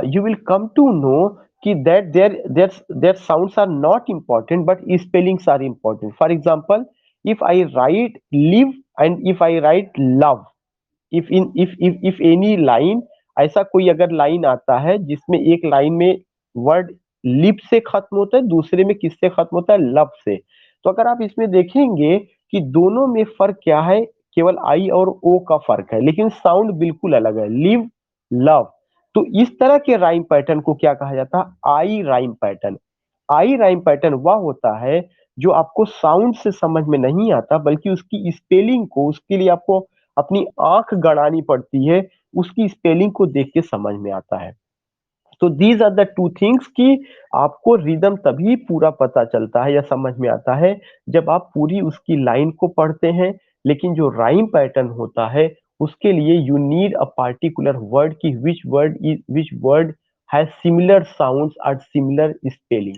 you will come to know that their sounds are not important, but spellings are important. For example, if I write live and if I write love, if any line, ऐसा कोई अगर लाइन आता है जिसमें एक लाइन में वर्ड लिप से खत्म होता है, दूसरे में किससे खत्म होता है? लव से। तो अगर आप इसमें देखेंगे कि दोनों में फर्क क्या है, केवल आई और ओ का फर्क है, लेकिन साउंड बिल्कुल अलग है, लिव, लव। तो इस तरह के राइम पैटर्न को क्या कहा जाता है? आई राइम पैटर्न। आई राइम पैटर्न वह होता है जो आपको साउंड से समझ में नहीं आता, बल्कि उसकी स्पेलिंग को, उसके लिए आपको अपनी आंख गड़ानी पड़ती है, उसकी स्पेलिंग को देख के समझ में आता है। तो these are the two things कि आपको रिदम तभी पूरा पता चलता है या समझ में आता है जब आप पूरी उसकी लाइन को पढ़ते हैं। लेकिन जो राइम पैटर्न होता है उसके लिए you need a particular word की which word has similar sounds और सिमिलर स्पेलिंग।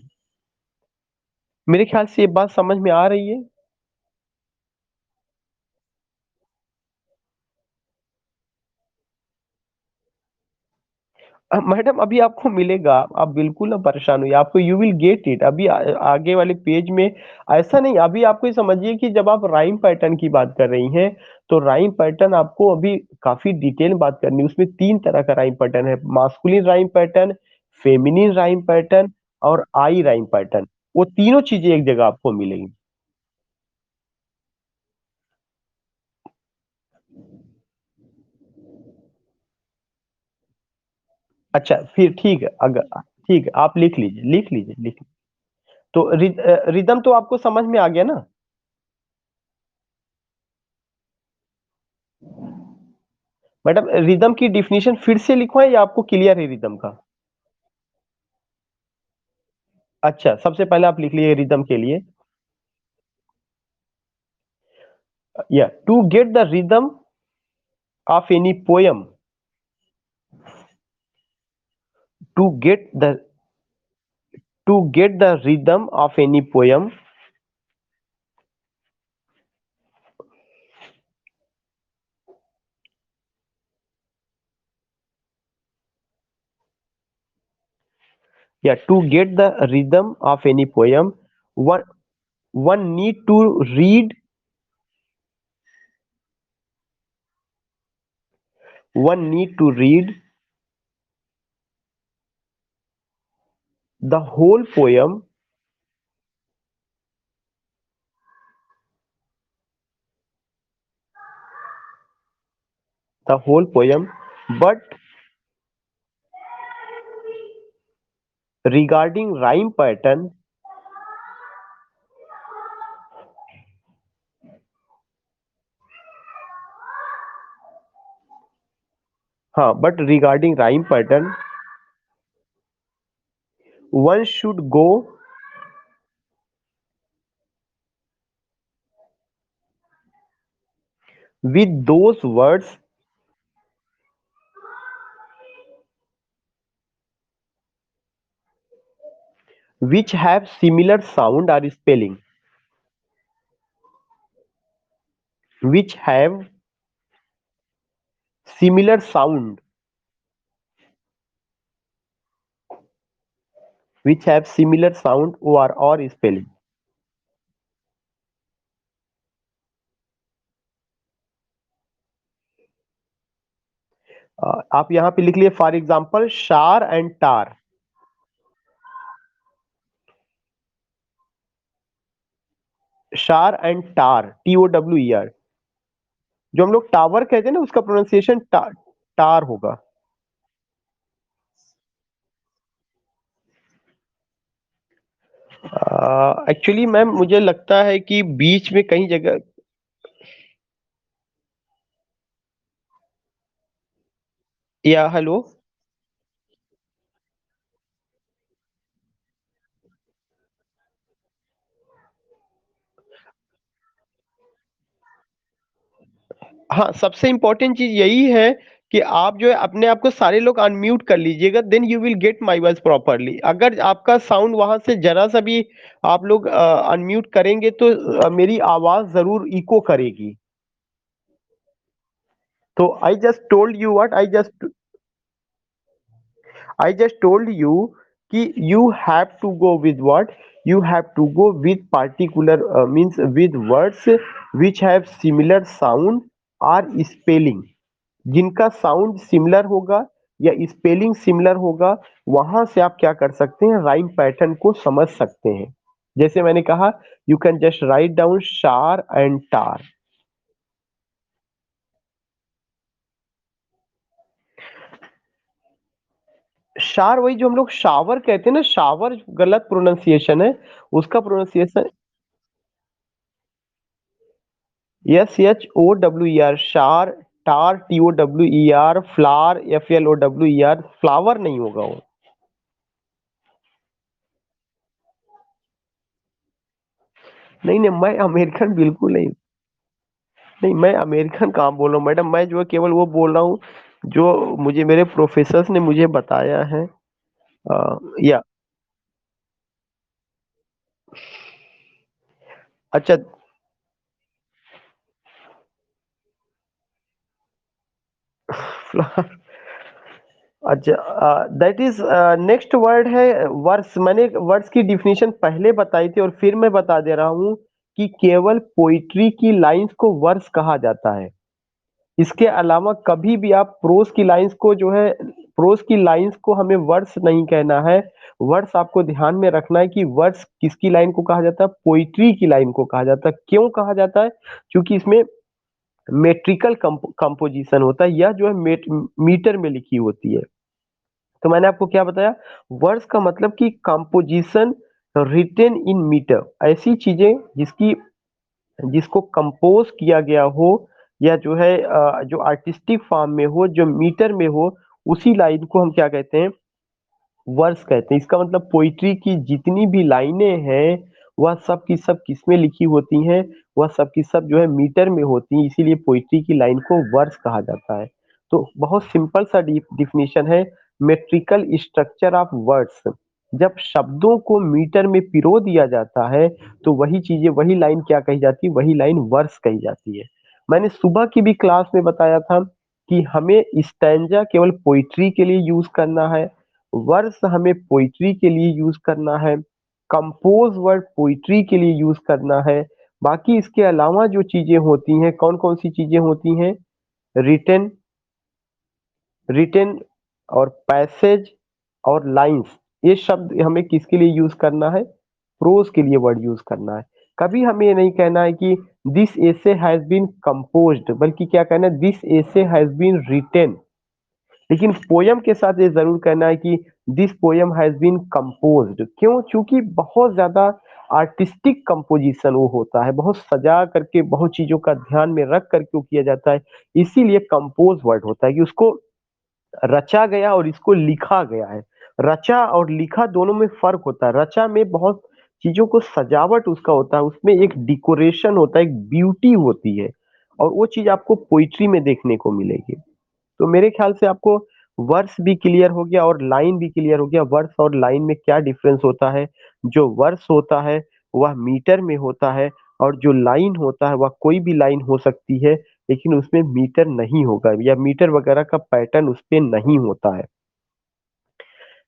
मेरे ख्याल से ये बात समझ में आ रही है। मैडम अभी आपको मिलेगा, आप बिल्कुल ना परेशान हुई, आपको यू विल गेट इट अभी आगे वाले पेज में। ऐसा नहीं, अभी आपको ये समझिए कि जब आप राइम पैटर्न की बात कर रही हैं, तो राइम पैटर्न आपको अभी काफी डिटेल बात करनी है। उसमें तीन तरह का राइम पैटर्न है: masculine rhyme pattern, feminine rhyme pattern और आई राइम पैटर्न। वो तीनों चीजें एक जगह आपको मिलेंगी। अच्छा फिर ठीक है, अगर ठीक है आप लिख लीजिए, लिख लीजिए, लिख लीजिए। तो रिदम तो आपको समझ में आ गया ना? मैडम रिदम की डिफिनीशन फिर से लिखवाएं या आपको क्लियर है रिदम का? अच्छा, सबसे पहले आप लिख लीजिए रिदम के लिए। या to get the rhythm of any poem, to get the to get the rhythm of any poem, या to get the rhythm of any poem, one one need to read one need to read the whole poem, the whole poem, but regarding rhyme pattern, हाँ but regarding rhyme pattern one should go with those words which have similar sound or spelling, which have similar sound, which have similar sound or spelling. आप यहाँ पे लिख लिए फॉर एग्जाम्पल शार एंड टार। शार एंड टार, TOWER। जो हम लोग टावर कहते हैं ना, उसका प्रोनाउंसिएशन टार होगा। एक्चुअली मैम मुझे लगता है कि बीच में कहीं जगह। या हेलो। हाँ, सबसे इम्पोर्टेंट चीज यही है कि आप जो है अपने आप को सारे लोग अनम्यूट कर लीजिएगा, then you will get my voice properly. अगर आपका साउंड वहां से जरा सा भी आप लोग अनम्यूट करेंगे तो मेरी आवाज जरूर इको करेगी। तो आई जस्ट टोल्ड यू कि you have to go with what, you have to go with particular means with words which have similar sound और स्पेलिंग। जिनका साउंड सिमिलर होगा या स्पेलिंग सिमिलर होगा, वहां से आप क्या कर सकते हैं, राइम पैटर्न को समझ सकते हैं। जैसे मैंने कहा, you can just write down शार एंड टार। शार वही जो हम लोग शावर कहते हैं ना, शावर गलत प्रोनाउंसिएशन है, उसका प्रोनाउंसिएशन SHOWER, शार। टार TOWER, फ्लावर FLOWER, फ्लावर नहीं होगा वो। नहीं नहीं, मैं अमेरिकन बिल्कुल नहीं। नहीं, मैं अमेरिकन कहाँ बोल रहा हूँ मैडम, मैं जो है केवल वो बोल रहा हूँ जो मुझे मेरे प्रोफेसर्स ने मुझे बताया है। या अच्छा। अच्छा, दैट इज नेक्स्ट वर्ड है वर्स। मैंने वर्ड्स की डिफिनीशन पहले बताई थी और फिर मैं बता दे रहा हूँ कि केवल पोइट्री की लाइंस को वर्स कहा जाता है। इसके अलावा कभी भी आप प्रोज की लाइंस को जो है, प्रोज की लाइंस को हमें वर्स नहीं कहना है। वर्स आपको ध्यान में रखना है कि वर्स किसकी लाइन को कहा जाता है, पोइट्री की लाइन को कहा जाता है। क्यों कहा जाता है? क्योंकि इसमें मेट्रिकल कंपोजिशन होता है, यह जो है मीटर में लिखी होती है। तो मैंने आपको क्या बताया, वर्स का मतलब कि कंपोजिशन रिटेन इन मीटर, ऐसी चीजें जिसकी जिसको कंपोज किया गया हो, या जो है जो आर्टिस्टिक फॉर्म में हो, जो मीटर में हो, उसी लाइन को हम क्या कहते हैं, वर्स कहते हैं। इसका मतलब पोइट्री की जितनी भी लाइनें हैं वह सब की सब किसमें लिखी होती हैं, वह सब की सब जो है मीटर में होती हैं, इसीलिए पोइट्री की लाइन को वर्स कहा जाता है। तो बहुत सिंपल सा डिफिनीशन है, मेट्रिकल स्ट्रक्चर ऑफ वर्ड्स। जब शब्दों को मीटर में पिरो दिया जाता है तो वही चीजें, वही लाइन क्या कही जाती है, वही लाइन वर्स कही जाती है। मैंने सुबह की भी क्लास में बताया था कि हमें स्टैंजा केवल पोइट्री के लिए यूज करना है, वर्स हमें पोइट्री के लिए यूज करना है, कंपोज वर्ड पोइट्री के लिए यूज करना है। बाकी इसके अलावा जो चीजें होती हैं, कौन कौन सी चीजें होती हैं, रिटन, रिटन और पैसेज और लाइंस, ये शब्द हमें किसके लिए यूज करना है, प्रोज के लिए वर्ड यूज करना है। कभी हमें ये नहीं कहना है कि this essay has been composed, बल्कि क्या कहना है, this essay has been written. लेकिन पोयम के साथ ये जरूर कहना है कि this poem has been composed. क्यों? क्योंकि बहुत ज्यादा आर्टिस्टिक कंपोजिशन वो होता है, बहुत सजा करके, बहुत चीजों का ध्यान में रख करके वो किया जाता है, इसीलिए कंपोज वर्ड होता है कि उसको रचा गया और इसको लिखा गया है। रचा और लिखा दोनों में फर्क होता है। रचा में बहुत चीजों को सजावट उसका होता है, उसमें एक डिकोरेशन होता है, एक ब्यूटी होती है, और वो चीज आपको पोइट्री में देखने को मिलेगी। तो मेरे ख्याल से आपको वर्स भी क्लियर हो गया और लाइन भी क्लियर हो गया। वर्स और लाइन में क्या डिफरेंस होता है? जो वर्स होता है वह मीटर में होता है, और जो लाइन होता है वह कोई भी लाइन हो सकती है, लेकिन उसमें मीटर नहीं होगा, या मीटर वगैरह का पैटर्न उस पे नहीं होता है।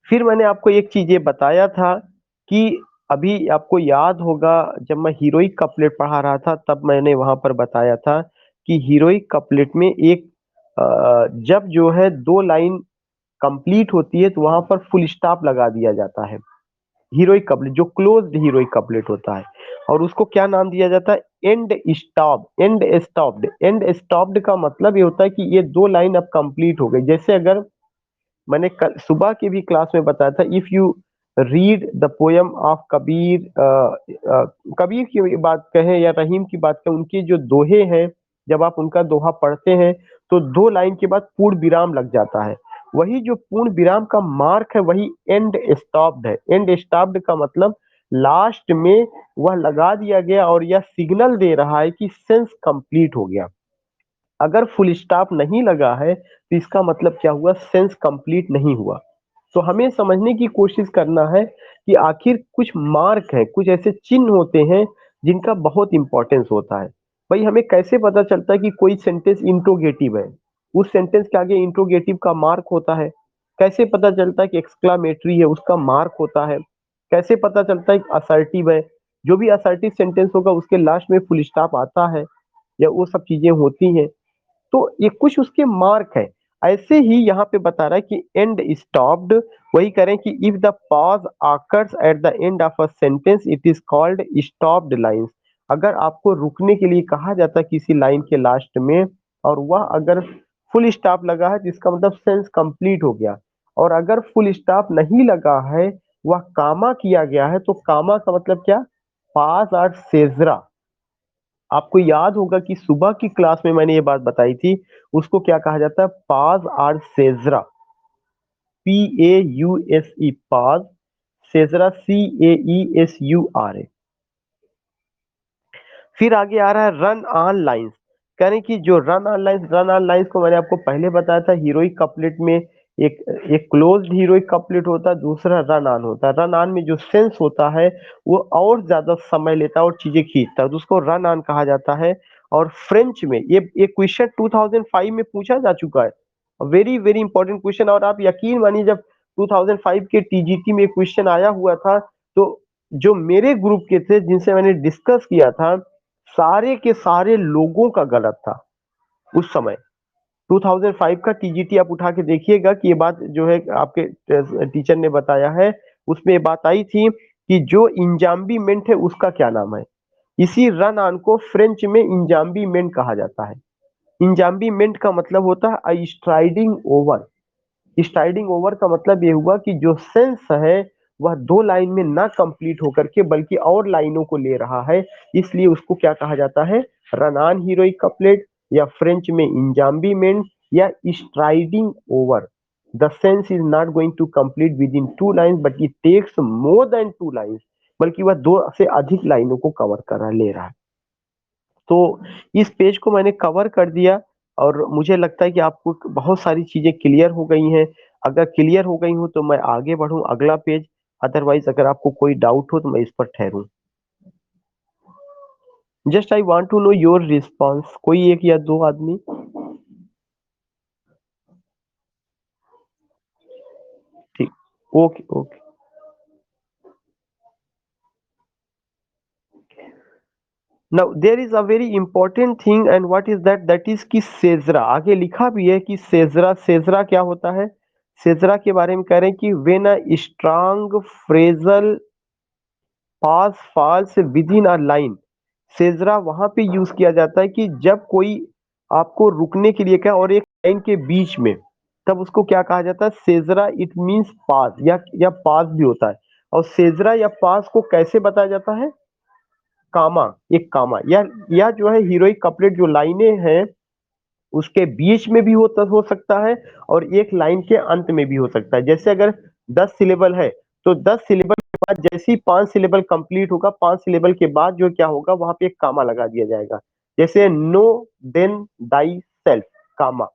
फिर मैंने आपको एक चीज ये बताया था कि अभी आपको याद होगा, जब मैं हीरोइक कपलेट पढ़ा रहा था तब मैंने वहां पर बताया था कि हीरोइक कपलेट में एक जब जो है दो लाइन कंप्लीट होती है तो वहां पर फुल स्टॉप लगा दिया जाता है। हीरोइक कपलेट जो क्लोज्ड हीरोइक कपलेट होता है, और उसको क्या नाम दिया जाता है, and stop, and stopped. And stopped का मतलब ये होता है कि ये दो लाइन अब कंप्लीट हो गई। जैसे अगर मैंने कल सुबह की भी क्लास में बताया था, if you read the poem of Kabir, Kabir की बात कहें या रहीम की बात कहें, उनके जो दोहे हैं, जब आप उनका दोहा पढ़ते हैं तो दो लाइन के बाद पूर्ण विराम लग जाता है। वही जो पूर्ण विराम का मार्क है वही एंड स्टॉप्ड है। एंड स्टॉप्ड का मतलब लास्ट में वह लगा दिया गया और यह सिग्नल दे रहा है कि सेंस कंप्लीट हो गया। अगर फुल स्टॉप नहीं लगा है तो इसका मतलब क्या हुआ, सेंस कंप्लीट नहीं हुआ। तो हमें समझने की कोशिश करना है कि आखिर कुछ मार्क है, कुछ ऐसे चिन्ह होते हैं जिनका बहुत इंपॉर्टेंस होता है। भाई हमें कैसे पता चलता है कि कोई सेंटेंस इंट्रोगेटिव है, उस सेंटेंस के आगे इंट्रोगेटिव का मार्क होता है। कैसे पता चलता है कि एक्सक्लामेटरी है, उसका मार्क होता है। कैसे पता चलता है कि असर्टिव है, जो भी असर्टिव सेंटेंस होगा उसके लास्ट में फुल स्टॉप आता है, या वो सब चीजें होती हैं। तो ये कुछ उसके मार्क है। ऐसे ही यहाँ पे बता रहा है कि एंड स्टॉप्ड, वही करें कि if the pause occurs at the end of a sentence it is called stopped lines. अगर आपको रुकने के लिए कहा जाता है किसी लाइन के लास्ट में, और वह अगर फुल स्टॉप लगा है तो इसका मतलब सेंस कंप्लीट हो गया। और अगर फुल स्टॉप नहीं लगा है, वह कामा किया गया है, तो कामा का मतलब क्या, पास और सेजरा। आपको याद होगा कि सुबह की क्लास में मैंने ये बात बताई थी, उसको क्या कहा जाता है, पाज और सेजरा। PAUSE, पाज। सेजरा CAESURA। फिर आगे आ रहा है रन ऑन लाइंस। कह रहे हैं कि जो run on lines, run on lines को मैंने आपको पहले बताया था, हीरोइक कपलेट में एक एक क्लोज्ड हीरोइक कपलेट होता है, दूसरा रन ऑन होता है। रन ऑन में जो सेंस होता है वो और ज्यादा समय लेता है और चीजें खींचता है, तो उसको रन ऑन कहा जाता है। और फ्रेंच में ये क्वेश्चन 2005 में पूछा जा चुका है। Very very important question. और आप यकीन मानिए जब 2005 के टीजीटी में क्वेश्चन आया हुआ था, तो जो मेरे ग्रुप के थे जिनसे मैंने डिस्कस किया था, सारे के सारे लोगों का गलत था उस समय। 2005 का टीजीटी आप उठा के देखिएगा कि ये बात जो है आपके टीचर ने बताया है, उसमें ये बात आई थी कि जो इंजाम्बीमेंट है उसका क्या नाम है। इसी रन ऑन को फ्रेंच में इंजाम्बीमेंट कहा जाता है। इंजाम्बीमेंट का मतलब होता है स्ट्राइडिंग ओवर। स्ट्राइडिंग ओवर का मतलब ये हुआ कि जो सेंस है वह दो लाइन में ना कंप्लीट होकर के बल्कि और लाइनों को ले रहा है, इसलिए उसको क्या कहा जाता है, रन ऑन हीरोइक कपलेट, या फ्रेंच में इंजाम्बीमेंट, या striding over. The sense is not going to complete within two lines but it takes more than two lines, बल्कि वह दो से अधिक लाइनों को कवर कर ले रहा है। तो इस पेज को मैंने कवर कर दिया, और मुझे लगता है कि आपको बहुत सारी चीजें क्लियर हो गई हैं। अगर क्लियर हो गई हो तो मैं आगे बढ़ूं अगला पेज, अदरवाइज अगर आपको कोई डाउट हो तो मैं इस पर ठहरूं। Just I want to know your response, कोई एक या दो आदमी। ठीक, okay okay. Now there is a very important thing, and what is that, that is कि सेजरा, आगे लिखा भी है कि सेजरा, सेजरा क्या होता है। सेजरा के बारे में कह रहे हैं कि when a strong phrasal pause falls within a line. Caesura वहां पे यूज किया जाता है कि जब कोई आपको रुकने के लिए कहे और एक लाइन के बीच में, तब उसको क्या कहा जाता है, सेजरा। इट मींस पास, या पास भी होता है। और सेजरा या पास को कैसे बताया जाता है, कामा, एक कामा, या जो है हीरोइक कपलेट जो लाइनें हैं उसके बीच में भी हो सकता है, और एक लाइन के अंत में भी हो सकता है। जैसे अगर 10 सिलेबल है, तो 10 सिलेबल के बाद जैसे ही 5 सिलेबल कंप्लीट होगा, 5 सिलेबल के बाद जो क्या होगा वहां पे एक कामा लगा दिया जाएगा। जैसे know then thyself, comma,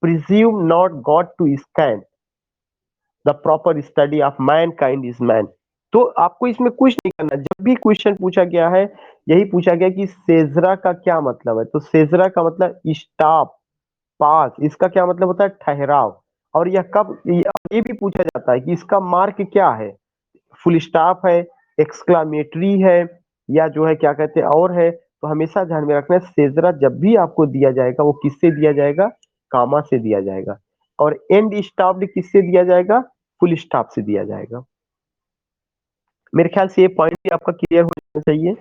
presume not God to scan the proper study of mankind is man. तो आपको इसमें कुछ नहीं करना, जब भी क्वेश्चन पूछा गया है यही पूछा गया कि सेजरा का क्या मतलब है, तो सेजरा का मतलब स्टॉप, पास, इसका क्या मतलब होता है, ठहराव। और यह कब, ये भी पूछा जाता है कि इसका मार्क क्या है, फुल स्टॉप है, एक्सक्लामेटरी है, या जो है क्या कहते हैं और है। तो हमेशा ध्यान में रखना है, सेजरा जब भी आपको दिया जाएगा वो किससे दिया जाएगा, कामा से दिया जाएगा। और एंड स्टॉप्ड किससे दिया जाएगा, फुल स्टॉप से दिया जाएगा। मेरे ख्याल से ये पॉइंट भी आपका क्लियर हो जाना चाहिए।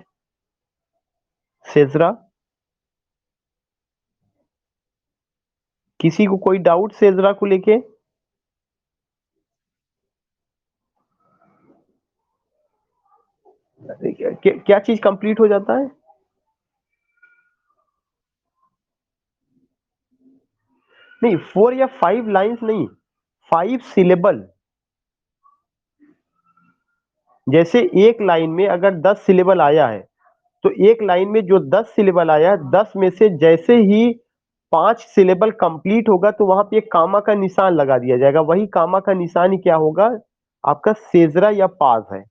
सेजरा, किसी को कोई डाउट सेजरा को लेके। क्या चीज कंप्लीट हो जाता है। नहीं, 4 या 5 लाइंस नहीं, 5 सिलेबल। जैसे एक लाइन में अगर 10 सिलेबल आया है, तो एक लाइन में जो 10 सिलेबल आया है, 10 में से जैसे ही 5 सिलेबल कंप्लीट होगा तो वहां पे एक कामा का निशान लगा दिया जाएगा। वही कामा का निशान ही क्या होगा, आपका सेजरा या पास है।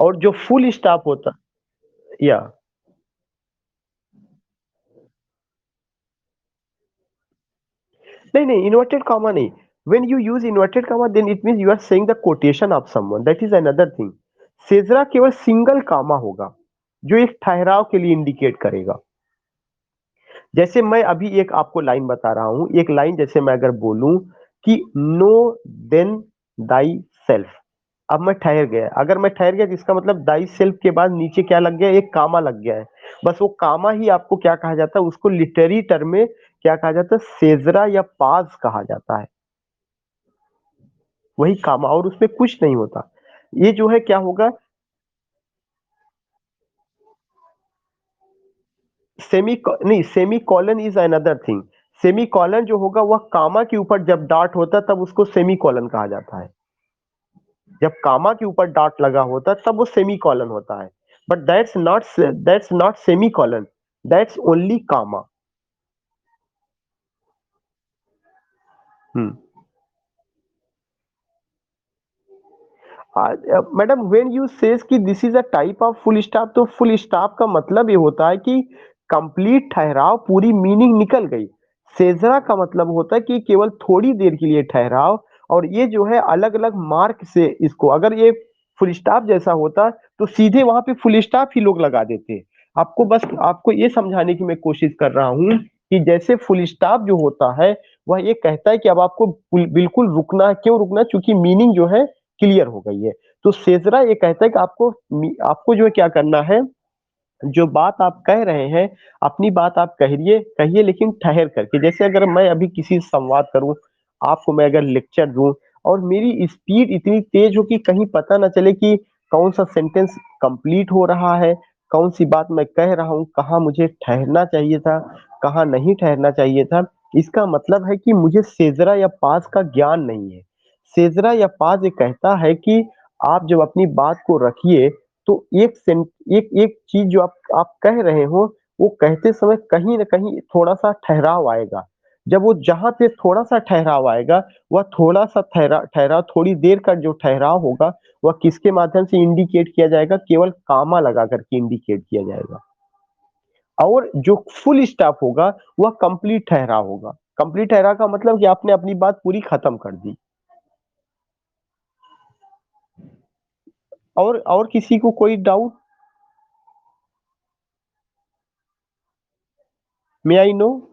और जो फुल स्टॉप होता, या नहीं नहीं, इन्वर्टेड कॉमा नहीं। when you use inverted comma then it means you are saying the quotation of someone, that is another thing। सेजरा केवल सिंगल कामा होगा जो एक ठहराव के लिए इंडिकेट करेगा। जैसे मैं अभी एक आपको लाइन बता रहा हूं, एक लाइन जैसे मैं अगर बोलूं कि नो देन दाई सेल्फ, अब मैं ठहर गया, अगर मैं ठहर गया तो इसका मतलब दाई सेल्फ के बाद नीचे क्या लग गया, एक कामा लग गया है। बस वो कामा ही आपको क्या कहा जाता है, उसको लिटरेरी टर्म में क्या कहा जाता है, सेजरा या पाज कहा जाता है। वही कामा, और उसमें कुछ नहीं होता। ये जो है क्या होगा, नहीं, semi colon is another thing. Semi colon जो होगा वह कामा के ऊपर जब डॉट होता है तब उसको सेमी कॉलन कहा जाता है। जब कामा के ऊपर डॉट लगा होता है तब वो सेमी कॉलन होता है। But that's not semicolon, that's only comma. Hmm. Madam when you says कि this is a type of full stop, तो फुल स्टॉप का मतलब ये होता है कि कंप्लीट ठहराव, पूरी मीनिंग निकल गई। सेजरा का मतलब होता है कि केवल थोड़ी देर के लिए ठहराव, और ये जो है अलग अलग मार्क से इसको, अगर ये फुल स्टॉप जैसा होता तो सीधे वहां पे फुल स्टॉप ही लोग लगा देते। आपको बस आपको ये समझाने की मैं कोशिश कर रहा हूँ कि जैसे फुल स्टॉप जो होता है वह ये कहता है कि अब आपको बिल्कुल रुकना है। क्यों रुकना है? क्योंकि मीनिंग जो है क्लियर हो गई है। तो सेजरा ये कहता है कि आपको आपको जो है क्या करना है, जो बात आप कह रहे हैं, अपनी बात आप कहिए कहिए लेकिन ठहर करके। जैसे अगर मैं अभी किसी से संवाद करूं, आपको मैं अगर लेक्चर दूं और मेरी स्पीड इतनी तेज हो कि कहीं पता ना चले कि कौन सा सेंटेंस कंप्लीट हो रहा है, कौन सी बात मैं कह रहा हूं, कहाँ मुझे ठहरना चाहिए था, कहाँ नहीं ठहरना चाहिए था। इसका मतलब है कि मुझे सेजरा या पास का ज्ञान नहीं है। सेजरा या पास ये कहता है कि आप जब अपनी बात को रखिए तो एक एक चीज जो आप कह रहे हो, वो कहते समय कहीं ना कहीं थोड़ा सा ठहराव आएगा। जब वो जहां पे थोड़ा सा ठहराव आएगा, वह थोड़ा सा ठहराव थोड़ी देर का जो ठहराव होगा, वह किसके माध्यम से इंडिकेट किया जाएगा? केवल कामा लगा करके इंडिकेट किया जाएगा। और जो फुल स्टॉप होगा वह कंप्लीट ठहराव होगा। कंप्लीट ठहराव का मतलब कि आपने अपनी बात पूरी खत्म कर दी। और किसी को कोई डाउट? May I know?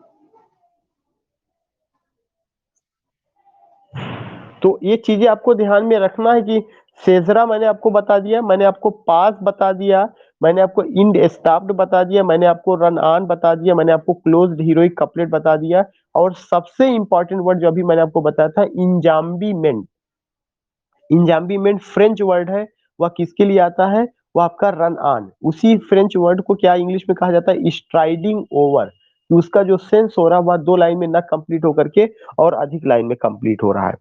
तो ये चीजें आपको ध्यान में रखना है कि सेजरा मैंने आपको बता दिया, मैंने आपको पास बता दिया, मैंने आपको इंड स्टॉप्ड बता दिया, मैंने आपको रन ऑन बता दिया, मैंने आपको क्लोज्ड हीरोइक कपलेट बता दिया, और सबसे इंपॉर्टेंट वर्ड जो अभी मैंने आपको बताया था, इंजाम्बीमेंट। इंजाम्बीमेंट फ्रेंच वर्ड है। वह किसके लिए आता है? वह आपका रन ऑन। उसी फ्रेंच वर्ड को क्या इंग्लिश में कहा जाता है? Striding over. कि उसका जो सेंस हो रहा है वह दो लाइन में ना कंप्लीट होकर के और अधिक लाइन में कंप्लीट हो रहा है।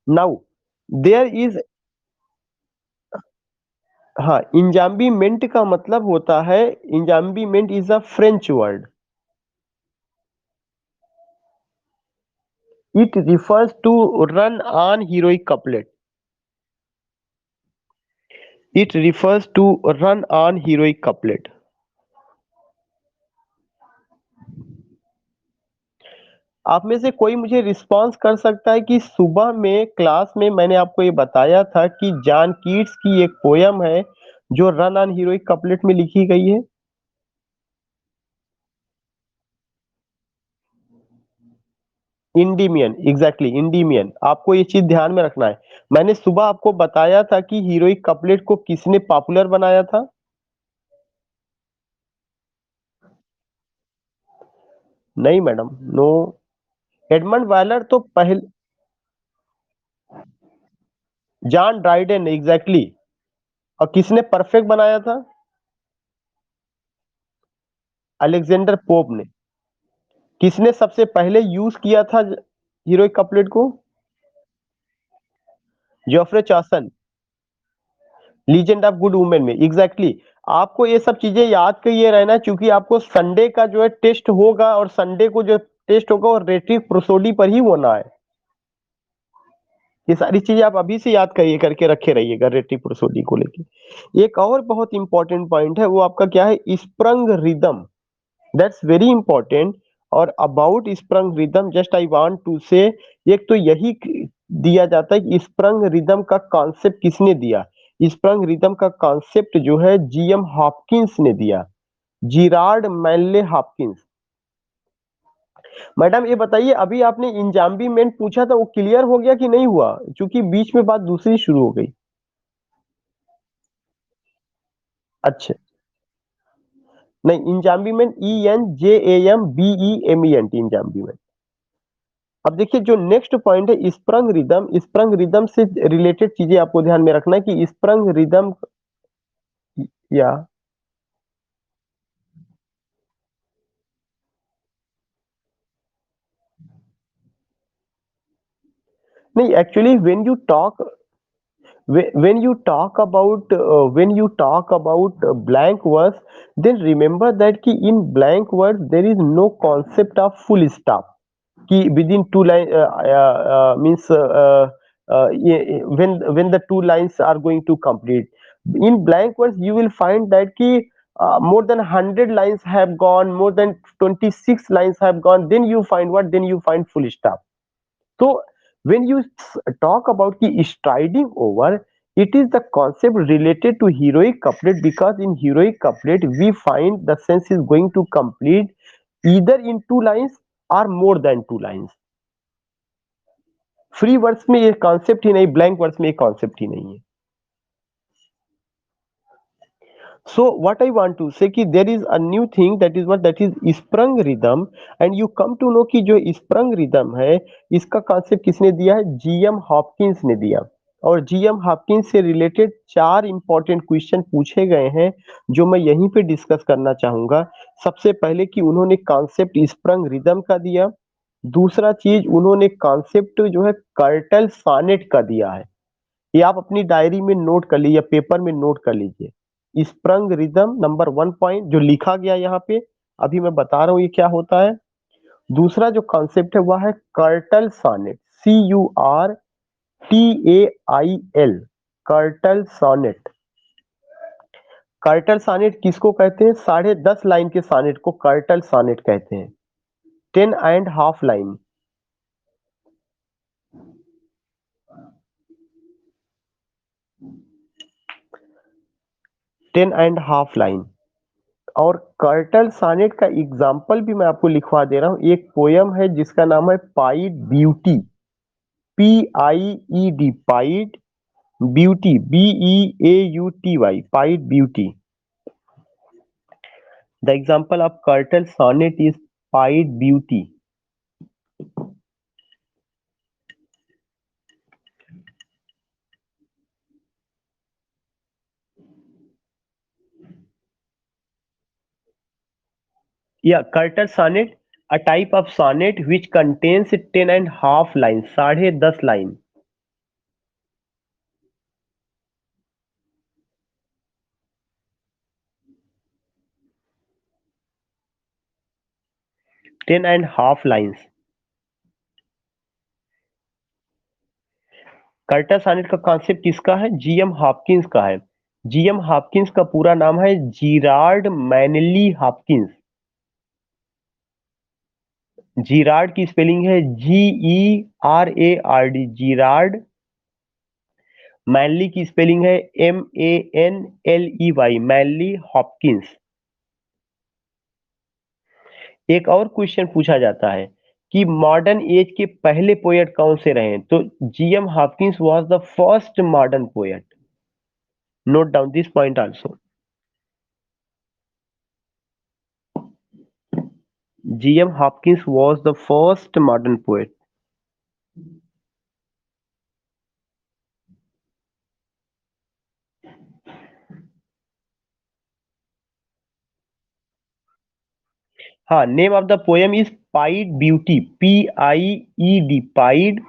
नाउ देयर इज, हाँ, इंजाम्बीमेंट का मतलब होता है, enjambment is a French word. It refers to run on heroic couplet. It refers to run on heroic couplet. आप में से कोई मुझे रिस्पांस कर सकता है कि सुबह में क्लास में मैंने आपको ये बताया था कि जॉन कीट्स की एक पोयम है जो रन ऑन हीरोइक कपलेट में लिखी गई है? इंडीमियन, एग्जैक्टली इंडीमियन। आपको ये चीज ध्यान में रखना है। मैंने सुबह आपको बताया था कि हीरोइक कपलेट को किसने पॉपुलर बनाया था? नहीं मैडम, नो। एडमंड वायलर तो पहले, जॉन ड्राइडन, एग्जैक्टली। और किसने परफेक्ट बनाया था? अलेक्जेंडर पोप ने। किसने सबसे पहले यूज किया था हीरोइक कपलेट को? Geoffrey Chaucer, legend of good women में, एग्जैक्टली exactly। आपको ये सब चीजें याद करिए रहना, क्योंकि आपको संडे का जो है टेस्ट होगा, और संडे को जो टेस्ट होगा वो रेट्रिक प्रोसोडी पर ही होना है। ये सारी चीजें आप अभी से याद करिए, करके रखे रहिएगा रेट्रिक प्रोसोडी को लेके। एक और बहुत इंपॉर्टेंट पॉइंट है, वो आपका क्या है? Sprung rhythm. That's very important. और about sprung rhythm just I want to say, एक तो यही दिया जाता है कि स्प्रंग रिदम का कॉन्सेप्ट किसने दिया? स्प्रंग रिदम का कॉन्सेप्ट जो है जीएम हॉपकिंस ने दिया, जिरार्ड मैनले हॉपकिंस। मैडम ये बताइए, अभी आपने इंजाम्बीमेंट पूछा था, वो क्लियर हो गया कि नहीं हुआ? क्योंकि बीच में बात दूसरी शुरू हो गई। अच्छा, नहीं, इंजाम्बीमेंट ENJAMBEMENT, इंजाम्बीमेंट। अब देखिए जो नेक्स्ट पॉइंट है स्प्रंग रिदम। स्प्रंग रिदम से रिलेटेड चीजें आपको ध्यान में रखना है कि स्प्रंग रिदम, या नहीं, actually when you talk about blank words, then remember that कि in blank words there is no concept of full stop, कि within two line means when the two lines are going to complete, in blank words you will find that कि more than 100 lines have gone, more than 26 lines have gone, then you find what? Then you find full stop. So when you talk about the striding over, it is the concept related to heroic couplet, because in heroic couplet we find the sense is going to complete either in two lines or more than two lines. Free words में ये कॉन्सेप्ट ही नहीं, ब्लैंक वर्ड्स में ये कॉन्सेप्ट ही नहीं है. So what I want to say कि there is a new thing, that is what, that is sprung rhythm, and you come to know कि जो sprung rhythm है इसका कॉन्सेप्ट किसने दिया है? जीएम हॉपकिंस ने दिया. और जीएम हॉपकिंस से रिलेटेड चार इंपॉर्टेंट क्वेश्चन पूछे गए हैं जो मैं यहीं पे डिस्कस करना चाहूंगा. सबसे पहले कि उन्होंने कॉन्सेप्ट स्प्रंग रिदम का दिया. दूसरा चीज उन्होंने कॉन्सेप्ट जो है कर्टल सॉनेट का दिया है. ये आप अपनी डायरी में नोट कर लीजिए या पेपर में नोट कर लीजिए. स्प्रंग रिदम नंबर 1 पॉइंट जो लिखा गया यहाँ पे, अभी मैं बता रहा हूँ ये क्या होता है. दूसरा जो कॉन्सेप्ट है वह है curtal sonnet, CURTAIL, curtal sonnet. Curtal sonnet किसको कहते हैं? 10.5 लाइन के सॉनेट को कर्टल सॉनेट कहते हैं. 10.5 लाइन. 10.5 लाइन. और कर्टल सॉनेट का एग्जाम्पल भी मैं आपको लिखवा दे रहा हूं. एक पोयम है जिसका नाम है pied beauty, PIED, pied beauty, BEAUTY, pied beauty. The example of curtal sonnet is pied beauty. Yeah, curtain sonnet, a type of sonnet which contains 10.5 lines, 10.5 line. 10.5 lines. Curtain sonnet का कॉन्सेप्ट किसका है? जीएम हॉपकिंस का है. जीएम हॉपकिंस का पूरा नाम है जीरार्ड मैनली हॉपकिंस. जीरार्ड की स्पेलिंग है GERARD, जीरार्ड. मैनली की स्पेलिंग है MANLEY, मैनली हॉपकिंस. एक और क्वेश्चन पूछा जाता है कि मॉडर्न एज के पहले पोएट कौन से रहे? तो GM Hopkins was the first modern poet. Note down this point also. GM Hopkins was the first modern poet. हाँ, name of the poem is pied beauty, PIED, pied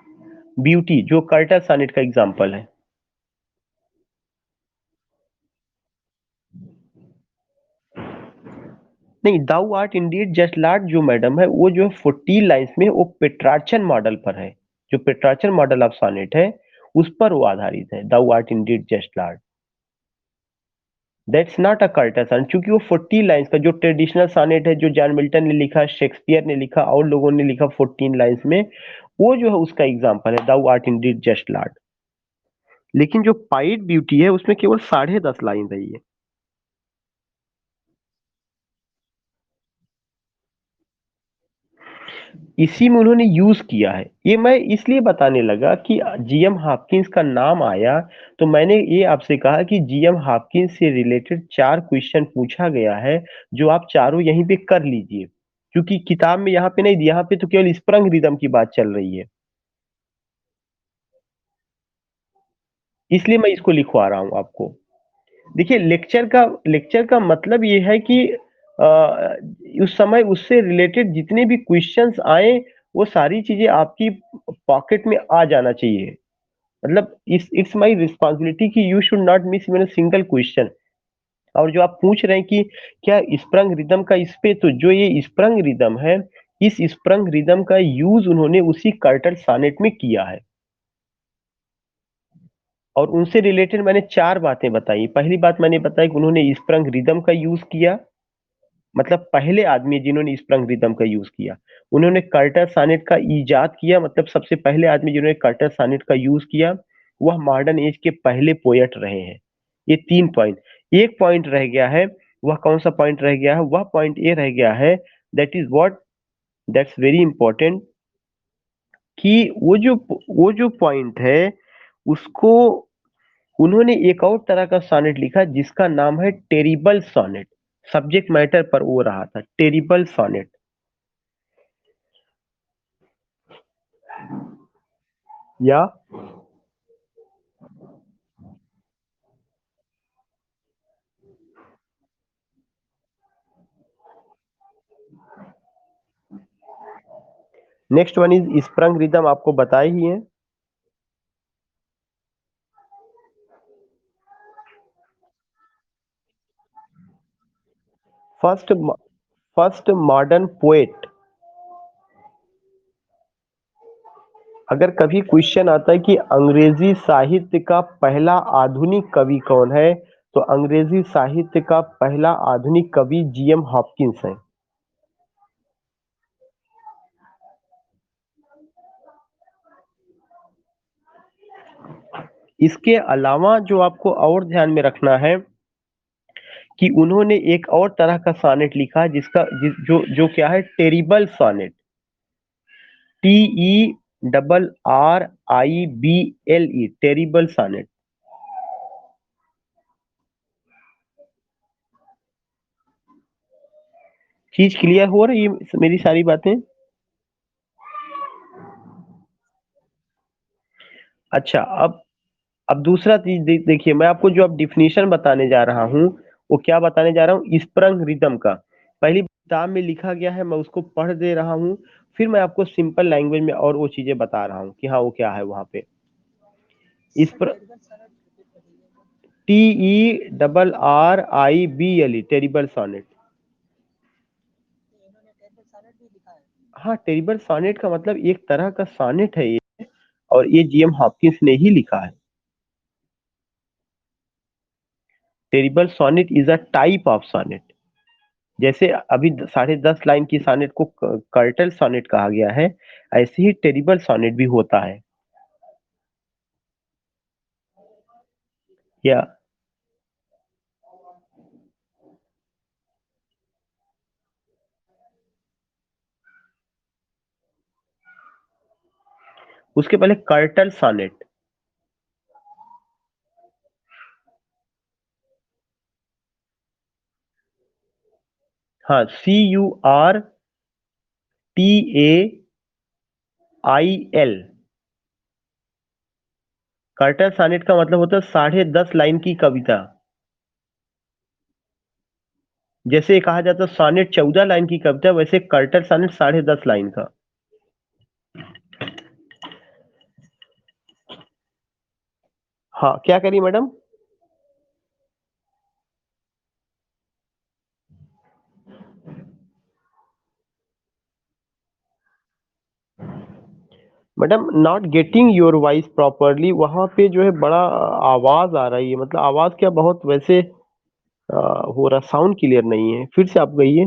beauty, जो कर्टल सॉनेट का एग्जांपल है. नहीं, thou art indeed just lord जो मैडम है वो जो है 14 लाइन्स में, वो पेट्रार्चन मॉडल पर है. जो पेट्रार्चन मॉडल ऑफ सॉनेट है उस पर वो आधारित है. Thou art indeed just lord, that's not a curtal sonnet, क्योंकि वो 14 लाइन्स का जो ट्रेडिशनल सॉनेट है जो जॉन मिल्टन ने लिखा, शेक्सपियर ने लिखा और लोगों ने लिखा 14 लाइन्स में, वो जो है उसका एग्जाम्पल है thou art indeed just lord. लेकिन जो पाइड ब्यूटी है उसमें केवल 10.5 लाइन रही है. इसी में उन्होंने यूज किया है. ये मैं इसलिए बताने लगा कि जीएम हॉपकिंस का नाम आया तो मैंने ये आपसे कहा कि जीएम हॉपकिंस से रिलेटेड चार क्वेश्चन पूछा गया है जो आप चारों यहीं पे कर लीजिए, क्योंकि किताब में यहाँ पे नहीं, यहाँ पे तो केवल स्प्रंग रिदम की बात चल रही है, इसलिए मैं इसको लिखवा रहा हूँ आपको. देखिए, लेक्चर का मतलब ये है कि उस समय उससे रिलेटेड जितने भी क्वेश्चंस आए वो सारी चीजें आपकी पॉकेट में आ जाना चाहिए. मतलब इट्स माय रिस्पांसिबिलिटी कि you should not miss even a single question. और जो आप पूछ रहे हैं कि क्या स्प्रंग रिदम का इस पे, तो जो ये स्प्रंग रिदम है, इस स्प्रंग रिदम का यूज उन्होंने उसी कर्टल सॉनेट में किया है. और उनसे रिलेटेड मैंने 4 बातें बताई। पहली बात मैंने बताई कि उन्होंने स्प्रंग रिदम का यूज़ किया, मतलब पहले आदमी जिन्होंने स्प्रंग रिदम का यूज़ किया। उन्होंने कर्टर सॉनेट का इजाद किया, मतलब सबसे पहले आदमी जिन्होंने कर्टर सॉनेट का यूज़ किया, वह मॉडर्न एज के पहले पोएट रहे हैं। ये 3 पॉइंट। एक पॉइंट रह गया है, वह कौन-सा पॉइंट रह गया है? वह पॉइंट ये रह गया है, that is what, that's very important, कि वो जो पॉइंट है, उसको उन्होंने एक और तरह का सॉनेट लिखा जिसका नाम है टेरिबल सॉनेट। सब्जेक्ट मैटर पर वो रहा था, टेरिबल सॉनेट। या next one is sprung rhythm, आपको बताए ही है। First first modern poet. अगर कभी क्वेश्चन आता है कि अंग्रेजी साहित्य का पहला आधुनिक कवि कौन है, तो अंग्रेजी साहित्य का पहला आधुनिक कवि जीएम हॉपकिंस है। इसके अलावा जो आपको और ध्यान में रखना है कि उन्होंने एक और तरह का सॉनेट लिखा जो जो क्या है, terrible sonnet. TERRIBLE, terrible sonnet. चीज क्लियर हो रही है मेरी सारी बातें? अच्छा, अब दूसरा चीज देखिए, मैं आपको जो अब डिफिनीशन बताने जा रहा हूँ, वो क्या बताने जा रहा हूँ, स्प्रंग रिदम का। पहली किताब में लिखा गया है, मैं उसको पढ़ दे रहा हूँ, फिर मैं आपको सिंपल लैंग्वेज में और वो चीजें बता रहा हूँ कि हाँ वो क्या है वहां पे। इस पर TERRIBLE, टेरिबल सॉनेट। हाँ, टेरिबल सॉनेट का मतलब एक तरह का सॉनेट है ये, और ये जीएम हॉपकिंस ने ही लिखा है। Terrible sonnet is a type of sonnet. जैसे अभी 10.5 लाइन की सॉनेट को कर्टल सॉनेट कहा गया है, ऐसे ही टेरिबल सॉनेट भी होता है। या उसके पहले कर्टल सॉनेट। हाँ, CURTAIL। कर्टल सॉनेट का मतलब होता है 10.5 लाइन की कविता। जैसे कहा जाता है सॉनेट 14 लाइन की कविता, वैसे कर्टल सॉनेट 10.5 लाइन का। हाँ, क्या करिए madam? Madam, not getting your voice properly, वहां पे जो है बड़ा आवाज आ रही है, मतलब आवाज क्या, बहुत वैसे हो रहा, साउंड क्लियर नहीं है, फिर से आप गइए।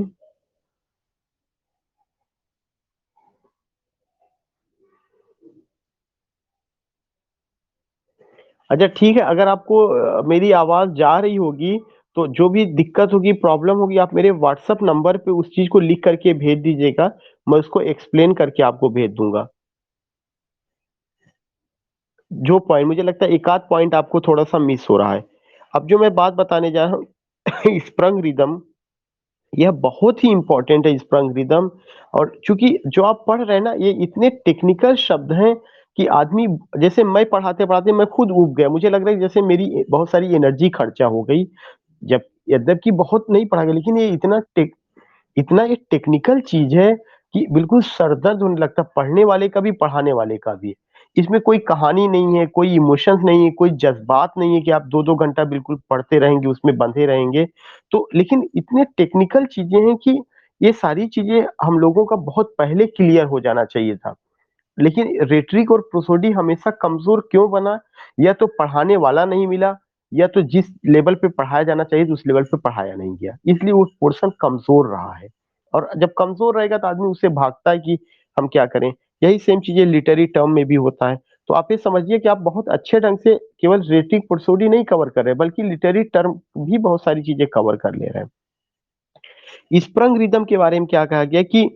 अच्छा ठीक है, अगर आपको मेरी आवाज जा रही होगी, तो जो भी दिक्कत होगी, प्रॉब्लम होगी, आप मेरे व्हाट्सएप नंबर पे उस चीज को लिख करके भेज दीजिएगा, मैं उसको एक्सप्लेन करके आपको भेज दूंगा। जो पॉइंट मुझे लगता है, एक आध पॉइंट आपको थोड़ा सा मिस हो रहा है। अब जो मैं बात बताने जा रहा हूँ स्प्रंग रिदम, यह बहुत ही इंपॉर्टेंट है स्प्रंग रिदम। और चूंकि जो आप पढ़ रहे हैं ना, ये इतने टेक्निकल शब्द हैं कि आदमी, जैसे मैं पढ़ाते पढ़ाते मैं खुद ऊब गया, मुझे लग रहा है जैसे मेरी बहुत सारी एनर्जी खर्चा हो गई। जब यद्यपि बहुत नहीं पढ़ा गया, लेकिन ये इतना ये टेक्निकल चीज है कि बिल्कुल सर दर्द होने लगता है, पढ़ने वाले का भी पढ़ाने वाले का भी। इसमें कोई कहानी नहीं है, कोई इमोशंस नहीं है, कोई जज्बात नहीं है कि आप 2-2 घंटा बिल्कुल पढ़ते रहेंगे, उसमें बंधे रहेंगे। तो लेकिन इतने टेक्निकल चीजें हैं कि ये सारी चीजें हम लोगों का बहुत पहले क्लियर हो जाना चाहिए था। लेकिन रेटरिक और प्रोसोडी हमेशा कमजोर क्यों बना? या तो पढ़ाने वाला नहीं मिला, या तो जिस लेवल पे पढ़ाया जाना चाहिए उस लेवल पे पढ़ाया नहीं गया, इसलिए वो पोर्शन कमजोर रहा है। और जब कमजोर रहेगा तो आदमी उससे भागता है कि हम क्या करें। यही सेम चीजें लिटरेरी टर्म में भी होता है। तो आप ये समझिए कि आप बहुत अच्छे ढंग से केवल रेटरिक प्रोसोडी नहीं कवर कर रहे बल्कि लिटरेरी टर्म भी बहुत सारी चीजें कवर कर ले रहे हैं। स्प्रंग रिदम के बारे में क्या कहा गया कि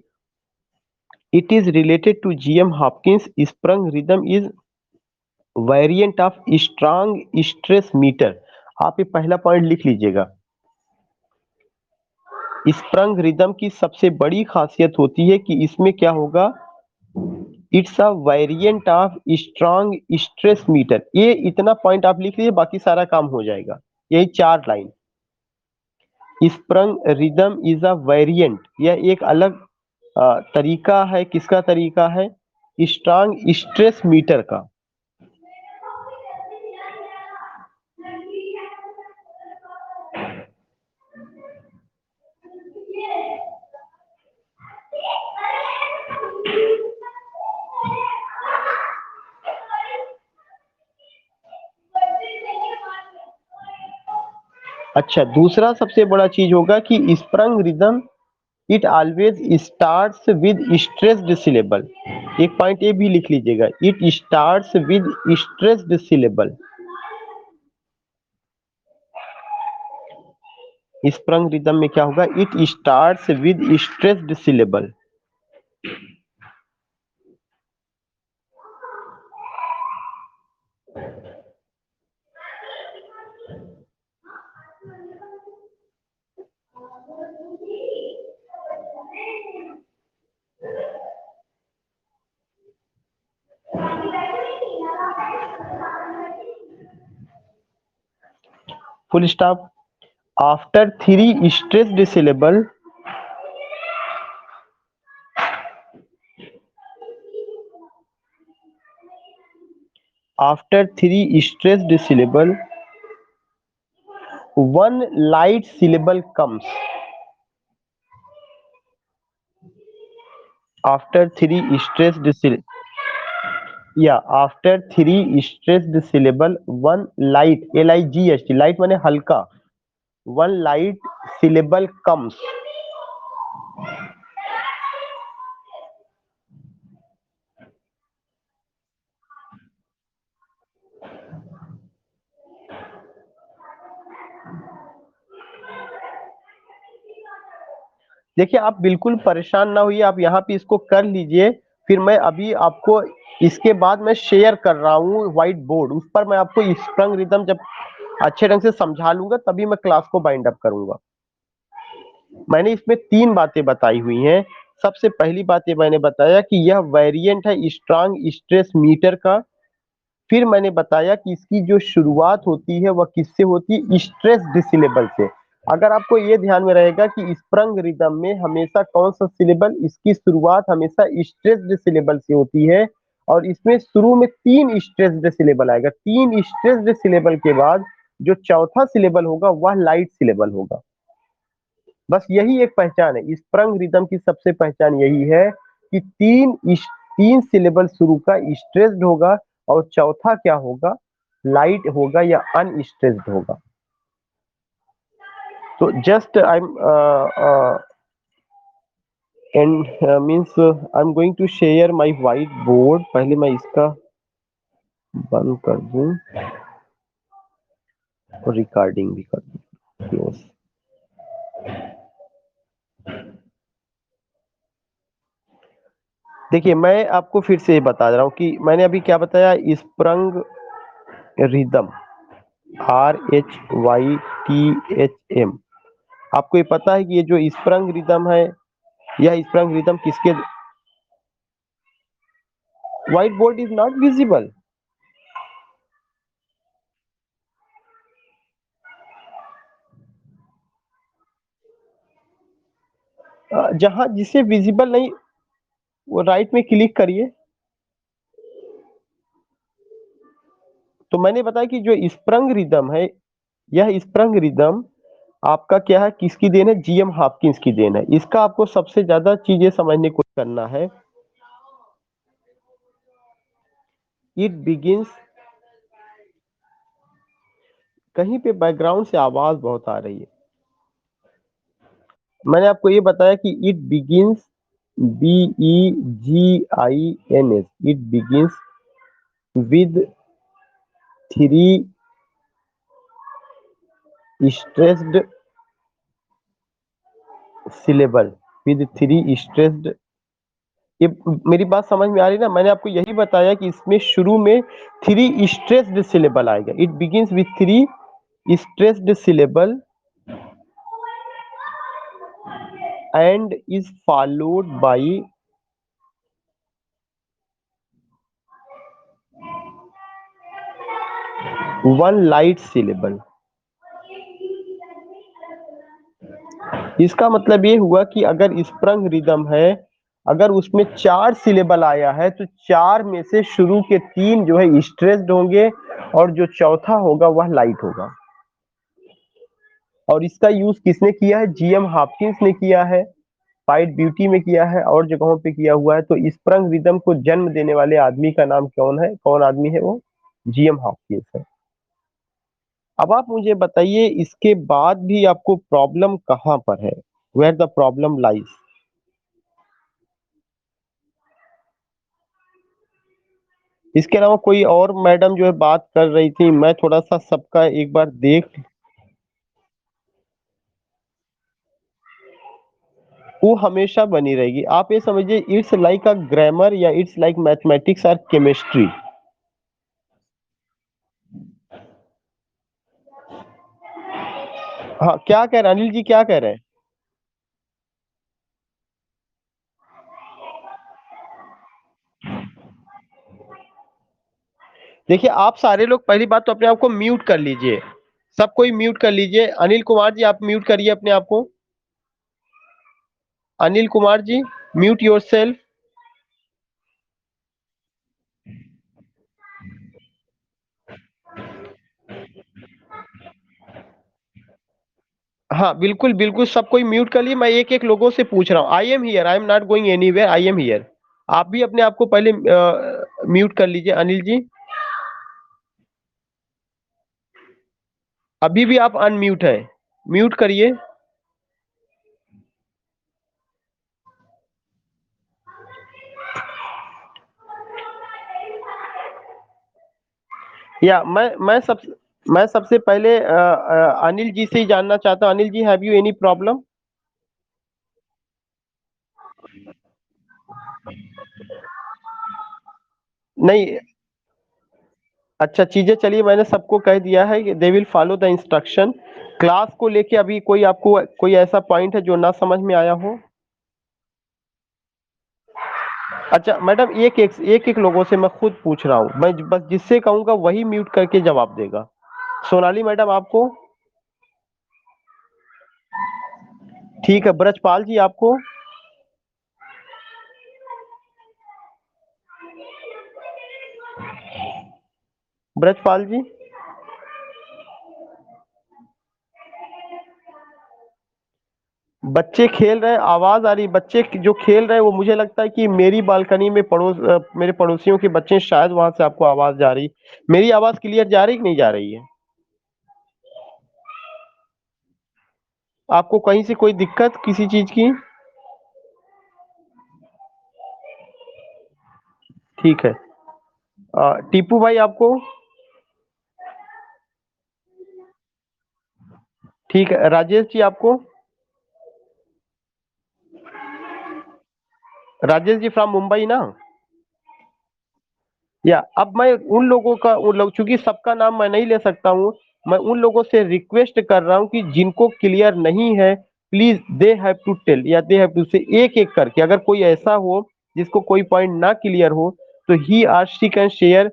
it is related to GM Hopkins sprung rhythm is variant of strong stress meter। आप ये पहला पॉइंट लिख लीजिएगा। स्प्रंग रिदम की सबसे बड़ी खासियत होती है कि इसमें क्या होगा, it's a variant of strong stress metre. ये इतना पॉइंट आप लिख लीजिए, बाकी सारा काम हो जाएगा। यही 4 line. Sprung rhythm is a variant, यह एक अलग तरीका है। किसका तरीका है? स्ट्रॉन्ग स्ट्रेस मीटर का। अच्छा, दूसरा सबसे बड़ा चीज होगा कि sprung rhythm it always starts with stressed syllable. एक पॉइंट ये भी लिख लीजिएगा, it starts with stressed syllable. Sprung rhythm में क्या होगा, it starts with stressed syllable. Full stop. After 3 stressed syllable, after 3 stressed syllable, one light syllable comes। After 3 stressed syllable, yeah, after 3 stressed syllable, one light, L-I-G-H-T, light माने हल्का, one light syllable comes। देखिए, आप बिल्कुल परेशान ना होइए, आप यहाँ पे इसको कर लीजिए। फिर मैं अभी आपको इसके बाद मैं शेयर कर रहा हूँ व्हाइट बोर्ड, उस पर मैं आपको स्प्रंग रिदम जब अच्छे ढंग से समझा लूंगा तभी मैं क्लास को बाइंड अप करूंगा। मैंने इसमें 3 बातें बताई हुई हैं। सबसे पहली बात ये मैंने बताया कि यह वेरिएंट है स्ट्रॉन्ग स्ट्रेस मीटर का। फिर मैंने बताया कि इसकी जो शुरुआत होती है वह किससे होती है, स्ट्रेस सिलेबल से। अगर आपको ये ध्यान में रहेगा कि स्प्रंग रिदम में हमेशा कौन सा सिलेबल, इसकी शुरुआत हमेशा स्ट्रेस्ड सिलेबल से होती है। और इसमें शुरू में 3 स्ट्रेस्ड सिलेबल आएगा। 3 स्ट्रेस्ड सिलेबल के बाद जो चौथा सिलेबल होगा वह लाइट सिलेबल होगा। बस यही एक पहचान है, स्प्रंग रिदम की सबसे पहचान यही है कि 3 सिलेबल शुरू का स्ट्रेस्ड होगा और चौथा क्या होगा, लाइट होगा या अनस्ट्रेस्ड होगा। तो just I am and means I am going to share my whiteboard. पहले मैं इसका बंद कर दूं और रिकॉर्डिंग भी कर दूं। Yes। देखिए, मैं आपको फिर से बता रहा हूँ कि मैंने अभी क्या बताया। Sprung rhythm, RHYTHM। आपको ये पता है कि ये जो स्प्रंग रिदम है, यह स्प्रंग रिदम किसके, white board is not visible. जहां जिसे विजिबल नहीं, वो राइट में क्लिक करिए। तो मैंने बताया कि जो स्प्रंग रिदम है, यह स्प्रंग रिदम आपका क्या है, किसकी देन है, जीएम हॉपकिंस की देन है। इसका आपको सबसे ज्यादा चीजें समझने को करना है। इट बिगिंस, कहीं पे बैकग्राउंड से आवाज बहुत आ रही है। मैंने आपको ये बताया कि it begins, BEGINS, it begins with three stressed syllable, with three stressed, ये मेरी बात समझ में आ रही है ना? मैंने आपको यही बताया कि इसमें शुरू में थ्री स्ट्रेस्ड सिलेबल आएगा। It begins with three stressed syllable and is followed by one light syllable. इसका मतलब ये हुआ कि अगर स्प्रंग रिदम है, अगर उसमें चार सिलेबल आया है तो चार में से शुरू के तीन जो है स्ट्रेस्ड होंगे और जो चौथा होगा वह लाइट होगा। और इसका यूज किसने किया है? GM हॉपकिंस ने किया है, फाइट ब्यूटी में किया है और जगहों पे किया हुआ है। तो स्प्रंग रिदम को जन्म देने वाले आदमी का नाम कौन है? कौन आदमी है वो? GM हॉपकिंस है। अब आप मुझे बताइए इसके बाद भी आपको प्रॉब्लम कहां पर है? Where the problem lies? इसके अलावा कोई और मैडम जो है बात कर रही थी, मैं थोड़ा सा सबका एक बार देख। वो हमेशा बनी रहेगी। आप ये समझिए इट्स लाइक अ ग्रामर या इट्स लाइक मैथमेटिक्स और केमिस्ट्री। हाँ, क्या कह रहे हैं अनिल जी, क्या कह रहे हैं? देखिए आप सारे लोग पहली बात तो अपने आप को म्यूट कर लीजिए। सब कोई म्यूट कर लीजिए। अनिल कुमार जी आप म्यूट करिए अपने आप को। Anil Kumar ji, mute yourself. हाँ बिल्कुल बिल्कुल, सब कोई म्यूट कर लिए। मैं एक एक लोगों से पूछ रहा हूँ। I am here, I am not going anywhere, I am here. आप भी अपने आप को पहले म्यूट कर लीजिए अनिल जी। अभी भी आप अनम्यूट है, म्यूट करिए। या मैं सबसे पहले अनिल जी से ही जानना चाहता हूँ। Anil ji, have you any problem? नहीं। अच्छा, चीजें चलिए मैंने सबको कह दिया है कि they will follow the instruction. Class को लेके अभी कोई आपको कोई ऐसा पॉइंट है जो ना समझ में आया हो? अच्छा मैडम, एक एक लोगों से मैं खुद पूछ रहा हूँ। मैं बस जिससे कहूंगा वही म्यूट करके जवाब देगा। सोनाली मैडम आपको? ठीक है। ब्रजपाल जी आपको? ब्रजपाल जी? बच्चे खेल रहे हैं, आवाज आ रही। बच्चे जो खेल रहे हैं वो मुझे लगता है कि मेरी बालकनी में मेरे पड़ोसियों के बच्चे, शायद वहां से आपको आवाज जा रही। मेरी आवाज क्लियर जा रही कि नहीं जा रही है? आपको कहीं से कोई दिक्कत किसी चीज की? ठीक है। टीपू भाई आपको? ठीक है। राजेश जी आपको? राजेश जी फ्रॉम मुंबई ना? या अब मैं उन लोगों का, उन लोग चूंकि सबका नाम मैं नहीं ले सकता हूं, मैं उन लोगों से रिक्वेस्ट कर रहा हूं कि जिनको क्लियर नहीं है please they have to tell, या दे हैव टू से, एक एक करके। अगर कोई ऐसा हो जिसको कोई पॉइंट ना क्लियर हो तो he or she can share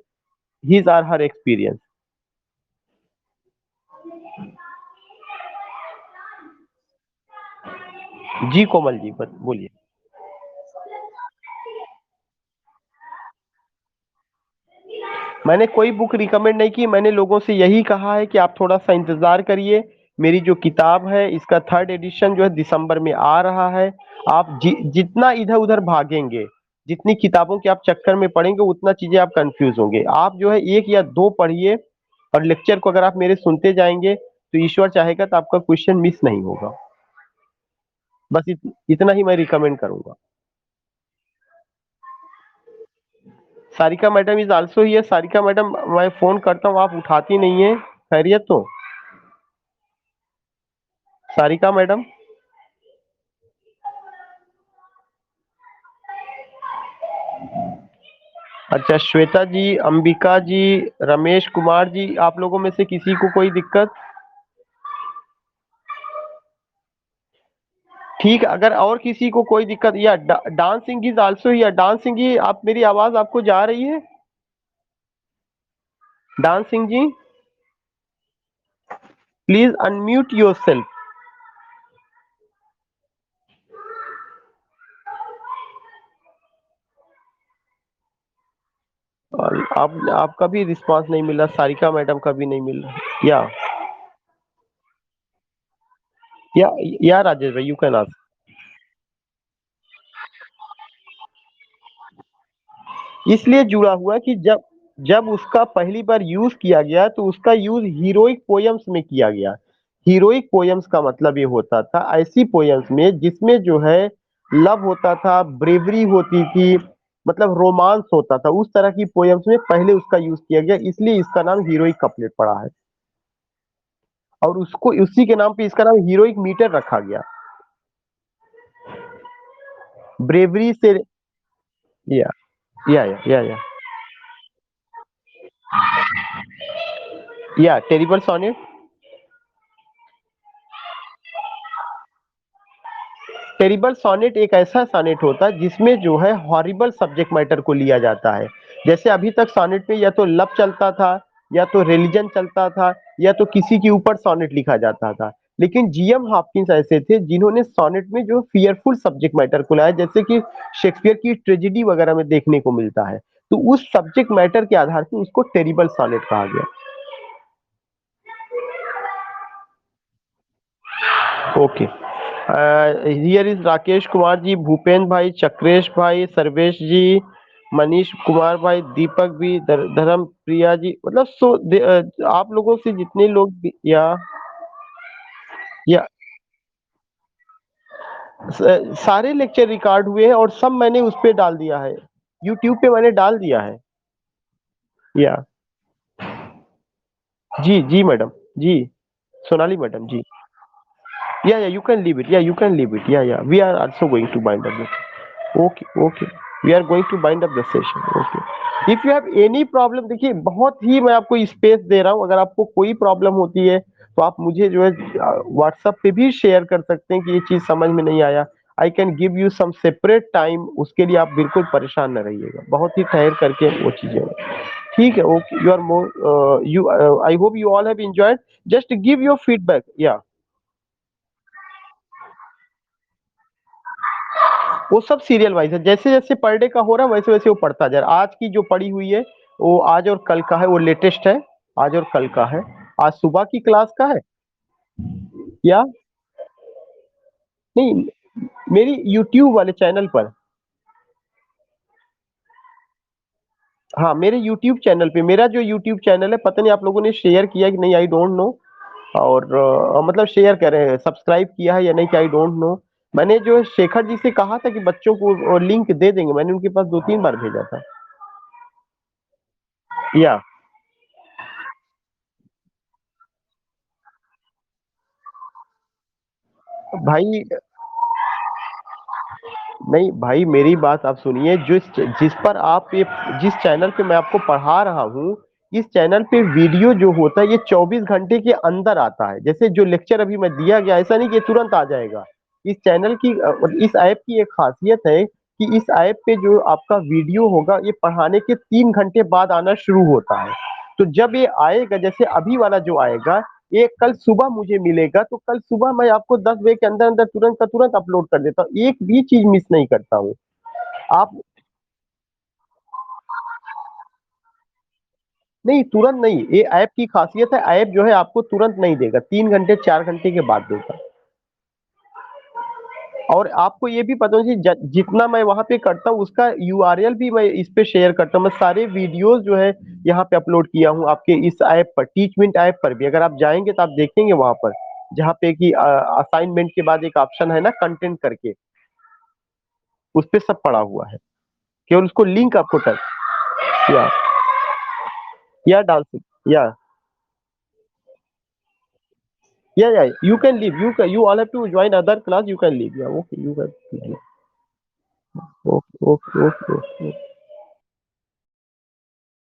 his or her experience. जी कोमल जी बोलिए। मैंने कोई बुक रिकमेंड नहीं की। मैंने लोगों से यही कहा है कि आप थोड़ा सा इंतजार करिए। मेरी जो किताब है इसका थर्ड एडिशन जो है दिसंबर में आ रहा है। आप जितना इधर उधर भागेंगे, जितनी किताबों के आप चक्कर में पढ़ेंगे उतना चीजें आप कंफ्यूज होंगे। आप जो है एक या दो पढ़िए, और लेक्चर को अगर आप मेरे सुनते जाएंगे तो ईश्वर चाहेगा तो आपका क्वेश्चन मिस नहीं होगा। बस इतना ही मैं रिकमेंड करूंगा। Sarika madam is also here. Sarika madam, मैं फोन करता हूँ आप उठाती नहीं है, खैरियत तो? सारिका मैडम। अच्छा, श्वेता जी, अंबिका जी, रमेश कुमार जी, आप लोगों में से किसी को कोई दिक्कत? ठीक है, अगर और किसी को कोई दिक्कत, या dancing is also here. Dancing ji, आप मेरी आवाज आपको जा रही है? Dancing ji, please unmute yourself. और आप, आपका भी रिस्पांस नहीं मिला, सारिका मैडम का भी नहीं मिल रहा। या या राजेश भाई, यू कैन आस्क। इसलिए जुड़ा हुआ कि जब जब उसका पहली बार यूज किया गया तो उसका यूज हीरोइक पोयम्स में किया गया। हीरोइक पोयम्स का मतलब ये होता था ऐसी पोयम्स में जिसमें जो है लव होता था, ब्रेवरी होती थी, मतलब रोमांस होता था, उस तरह की पोयम्स में पहले उसका यूज किया गया, इसलिए इसका नाम हीरोइक कपलेट पड़ा है। और उसको उसी के नाम पे इसका नाम हीरोइक मीटर रखा गया, ब्रेवरी से। या या टेरिबल सोनेट। टेरिबल सॉनेट एक ऐसा सॉनेट होता है जिसमें जो है हॉरिबल सब्जेक्ट मैटर को लिया जाता है। जैसे अभी तक सॉनेट में या तो लव चलता था, या तो रिलीजन चलता था, या तो किसी के ऊपर सॉनेट लिखा जाता था। लेकिन जीएम हॉपकिंस ऐसे थे जिन्होंने सॉनेट में जो फियरफुल सब्जेक्ट मैटर को लाया, जैसे कि शेक्सपियर की ट्रेजेडी वगैरह में देखने को मिलता है, तो उस सब्जेक्ट मैटर के आधार पर उसको टेरिबल सॉनेट कहा गया। Okay, here is Rakesh Kumar ji, Bhupendra भाई, चक्रेश भाई, सर्वेश जी, मनीष कुमार भाई, दीपक भी, धर्म प्रिया जी, मतलब आप लोगों से जितने लोग या सारे लेक्चर रिकॉर्ड हुए हैं और सब मैंने उस पे डाल दिया है, यूट्यूब पे मैंने डाल दिया है। या जी जी मैडम, जी सोनाली मैडम जी। या you can leave it, yeah you can leave it, yeah we are also going to bind up the, okay okay, we are going to bind up the session, okay। if you have any problem, देखिए बहुत ही मैं आपको स्पेस दे रहा हूँ, अगर आपको कोई प्रॉब्लम होती है तो आप मुझे जो है व्हाट्सएप पे भी शेयर कर सकते हैं कि ये चीज समझ में नहीं आया। I can give you some separate time, उसके लिए आप बिल्कुल परेशान न रहिएगा, बहुत ही ठहर करके वो चीजें। ठीक है, okay, you are more you, I hope you all have enjoyed. Just give your feedback. या वो सब सीरियल वाइज है, जैसे जैसे पर डे का हो रहा है वैसे वैसे वो पढ़ता जा रहा है। आज की जो पढ़ी हुई है वो आज और कल का है, वो लेटेस्ट है, आज और कल का है। आज सुबह की क्लास का है या नहीं? मेरी यूट्यूब वाले चैनल पर। हाँ, मेरे यूट्यूब चैनल पे, मेरा जो यूट्यूब चैनल है, पता नहीं आप लोगों ने शेयर किया कि नहीं, आई डोंट नो। और मतलब शेयर करें, सब्सक्राइब किया है या नहीं कि आई डोंट नो। मैंने जो शेखर जी से कहा था कि बच्चों को लिंक दे देंगे, मैंने उनके पास 2-3 बार भेजा था। या भाई, नहीं भाई, मेरी बात आप सुनिए, जिस जिस पर आप ये, जिस चैनल पे मैं आपको पढ़ा रहा हूँ, इस चैनल पे वीडियो जो होता है ये 24 घंटे के अंदर आता है। जैसे जो लेक्चर अभी मैं दिया गया, ऐसा नहीं कि ये तुरंत आ जाएगा। इस चैनल की इस ऐप की एक खासियत है कि इस ऐप पे जो आपका वीडियो होगा ये पढ़ाने के 3 घंटे बाद आना शुरू होता है। तो जब ये आएगा, जैसे अभी वाला जो आएगा, ये कल सुबह मुझे मिलेगा, तो कल सुबह मैं आपको 10 बजे के अंदर अंदर तुरंत का तुरंत अपलोड कर देता हूँ, एक भी चीज मिस नहीं करता हूँ। आप, नहीं तुरंत नहीं, ये ऐप की खासियत है, ऐप जो है आपको तुरंत नहीं देगा, 3 घंटे 4 घंटे के बाद देगा। और आपको ये भी पता होना चाहिए, जितना मैं वहां पे करता हूँ उसका यूआरएल भी मैं इस पे शेयर करता हूँ। मैं सारे वीडियोस जो है यहाँ पे अपलोड किया हूँ आपके इस ऐप पर, टीचमिंट ऐप पर भी। अगर आप जाएंगे तो आप देखेंगे वहां पर, जहाँ पे कि असाइनमेंट के बाद एक ऑप्शन है ना कंटेंट करके, उस पे सब पड़ा हुआ है। केवल उसको लिंक आपको टच, या या डाल सकते, या you can leave, you all have to join other class, you can leave, yeah, okay, you can leave. Okay, okay, okay, okay.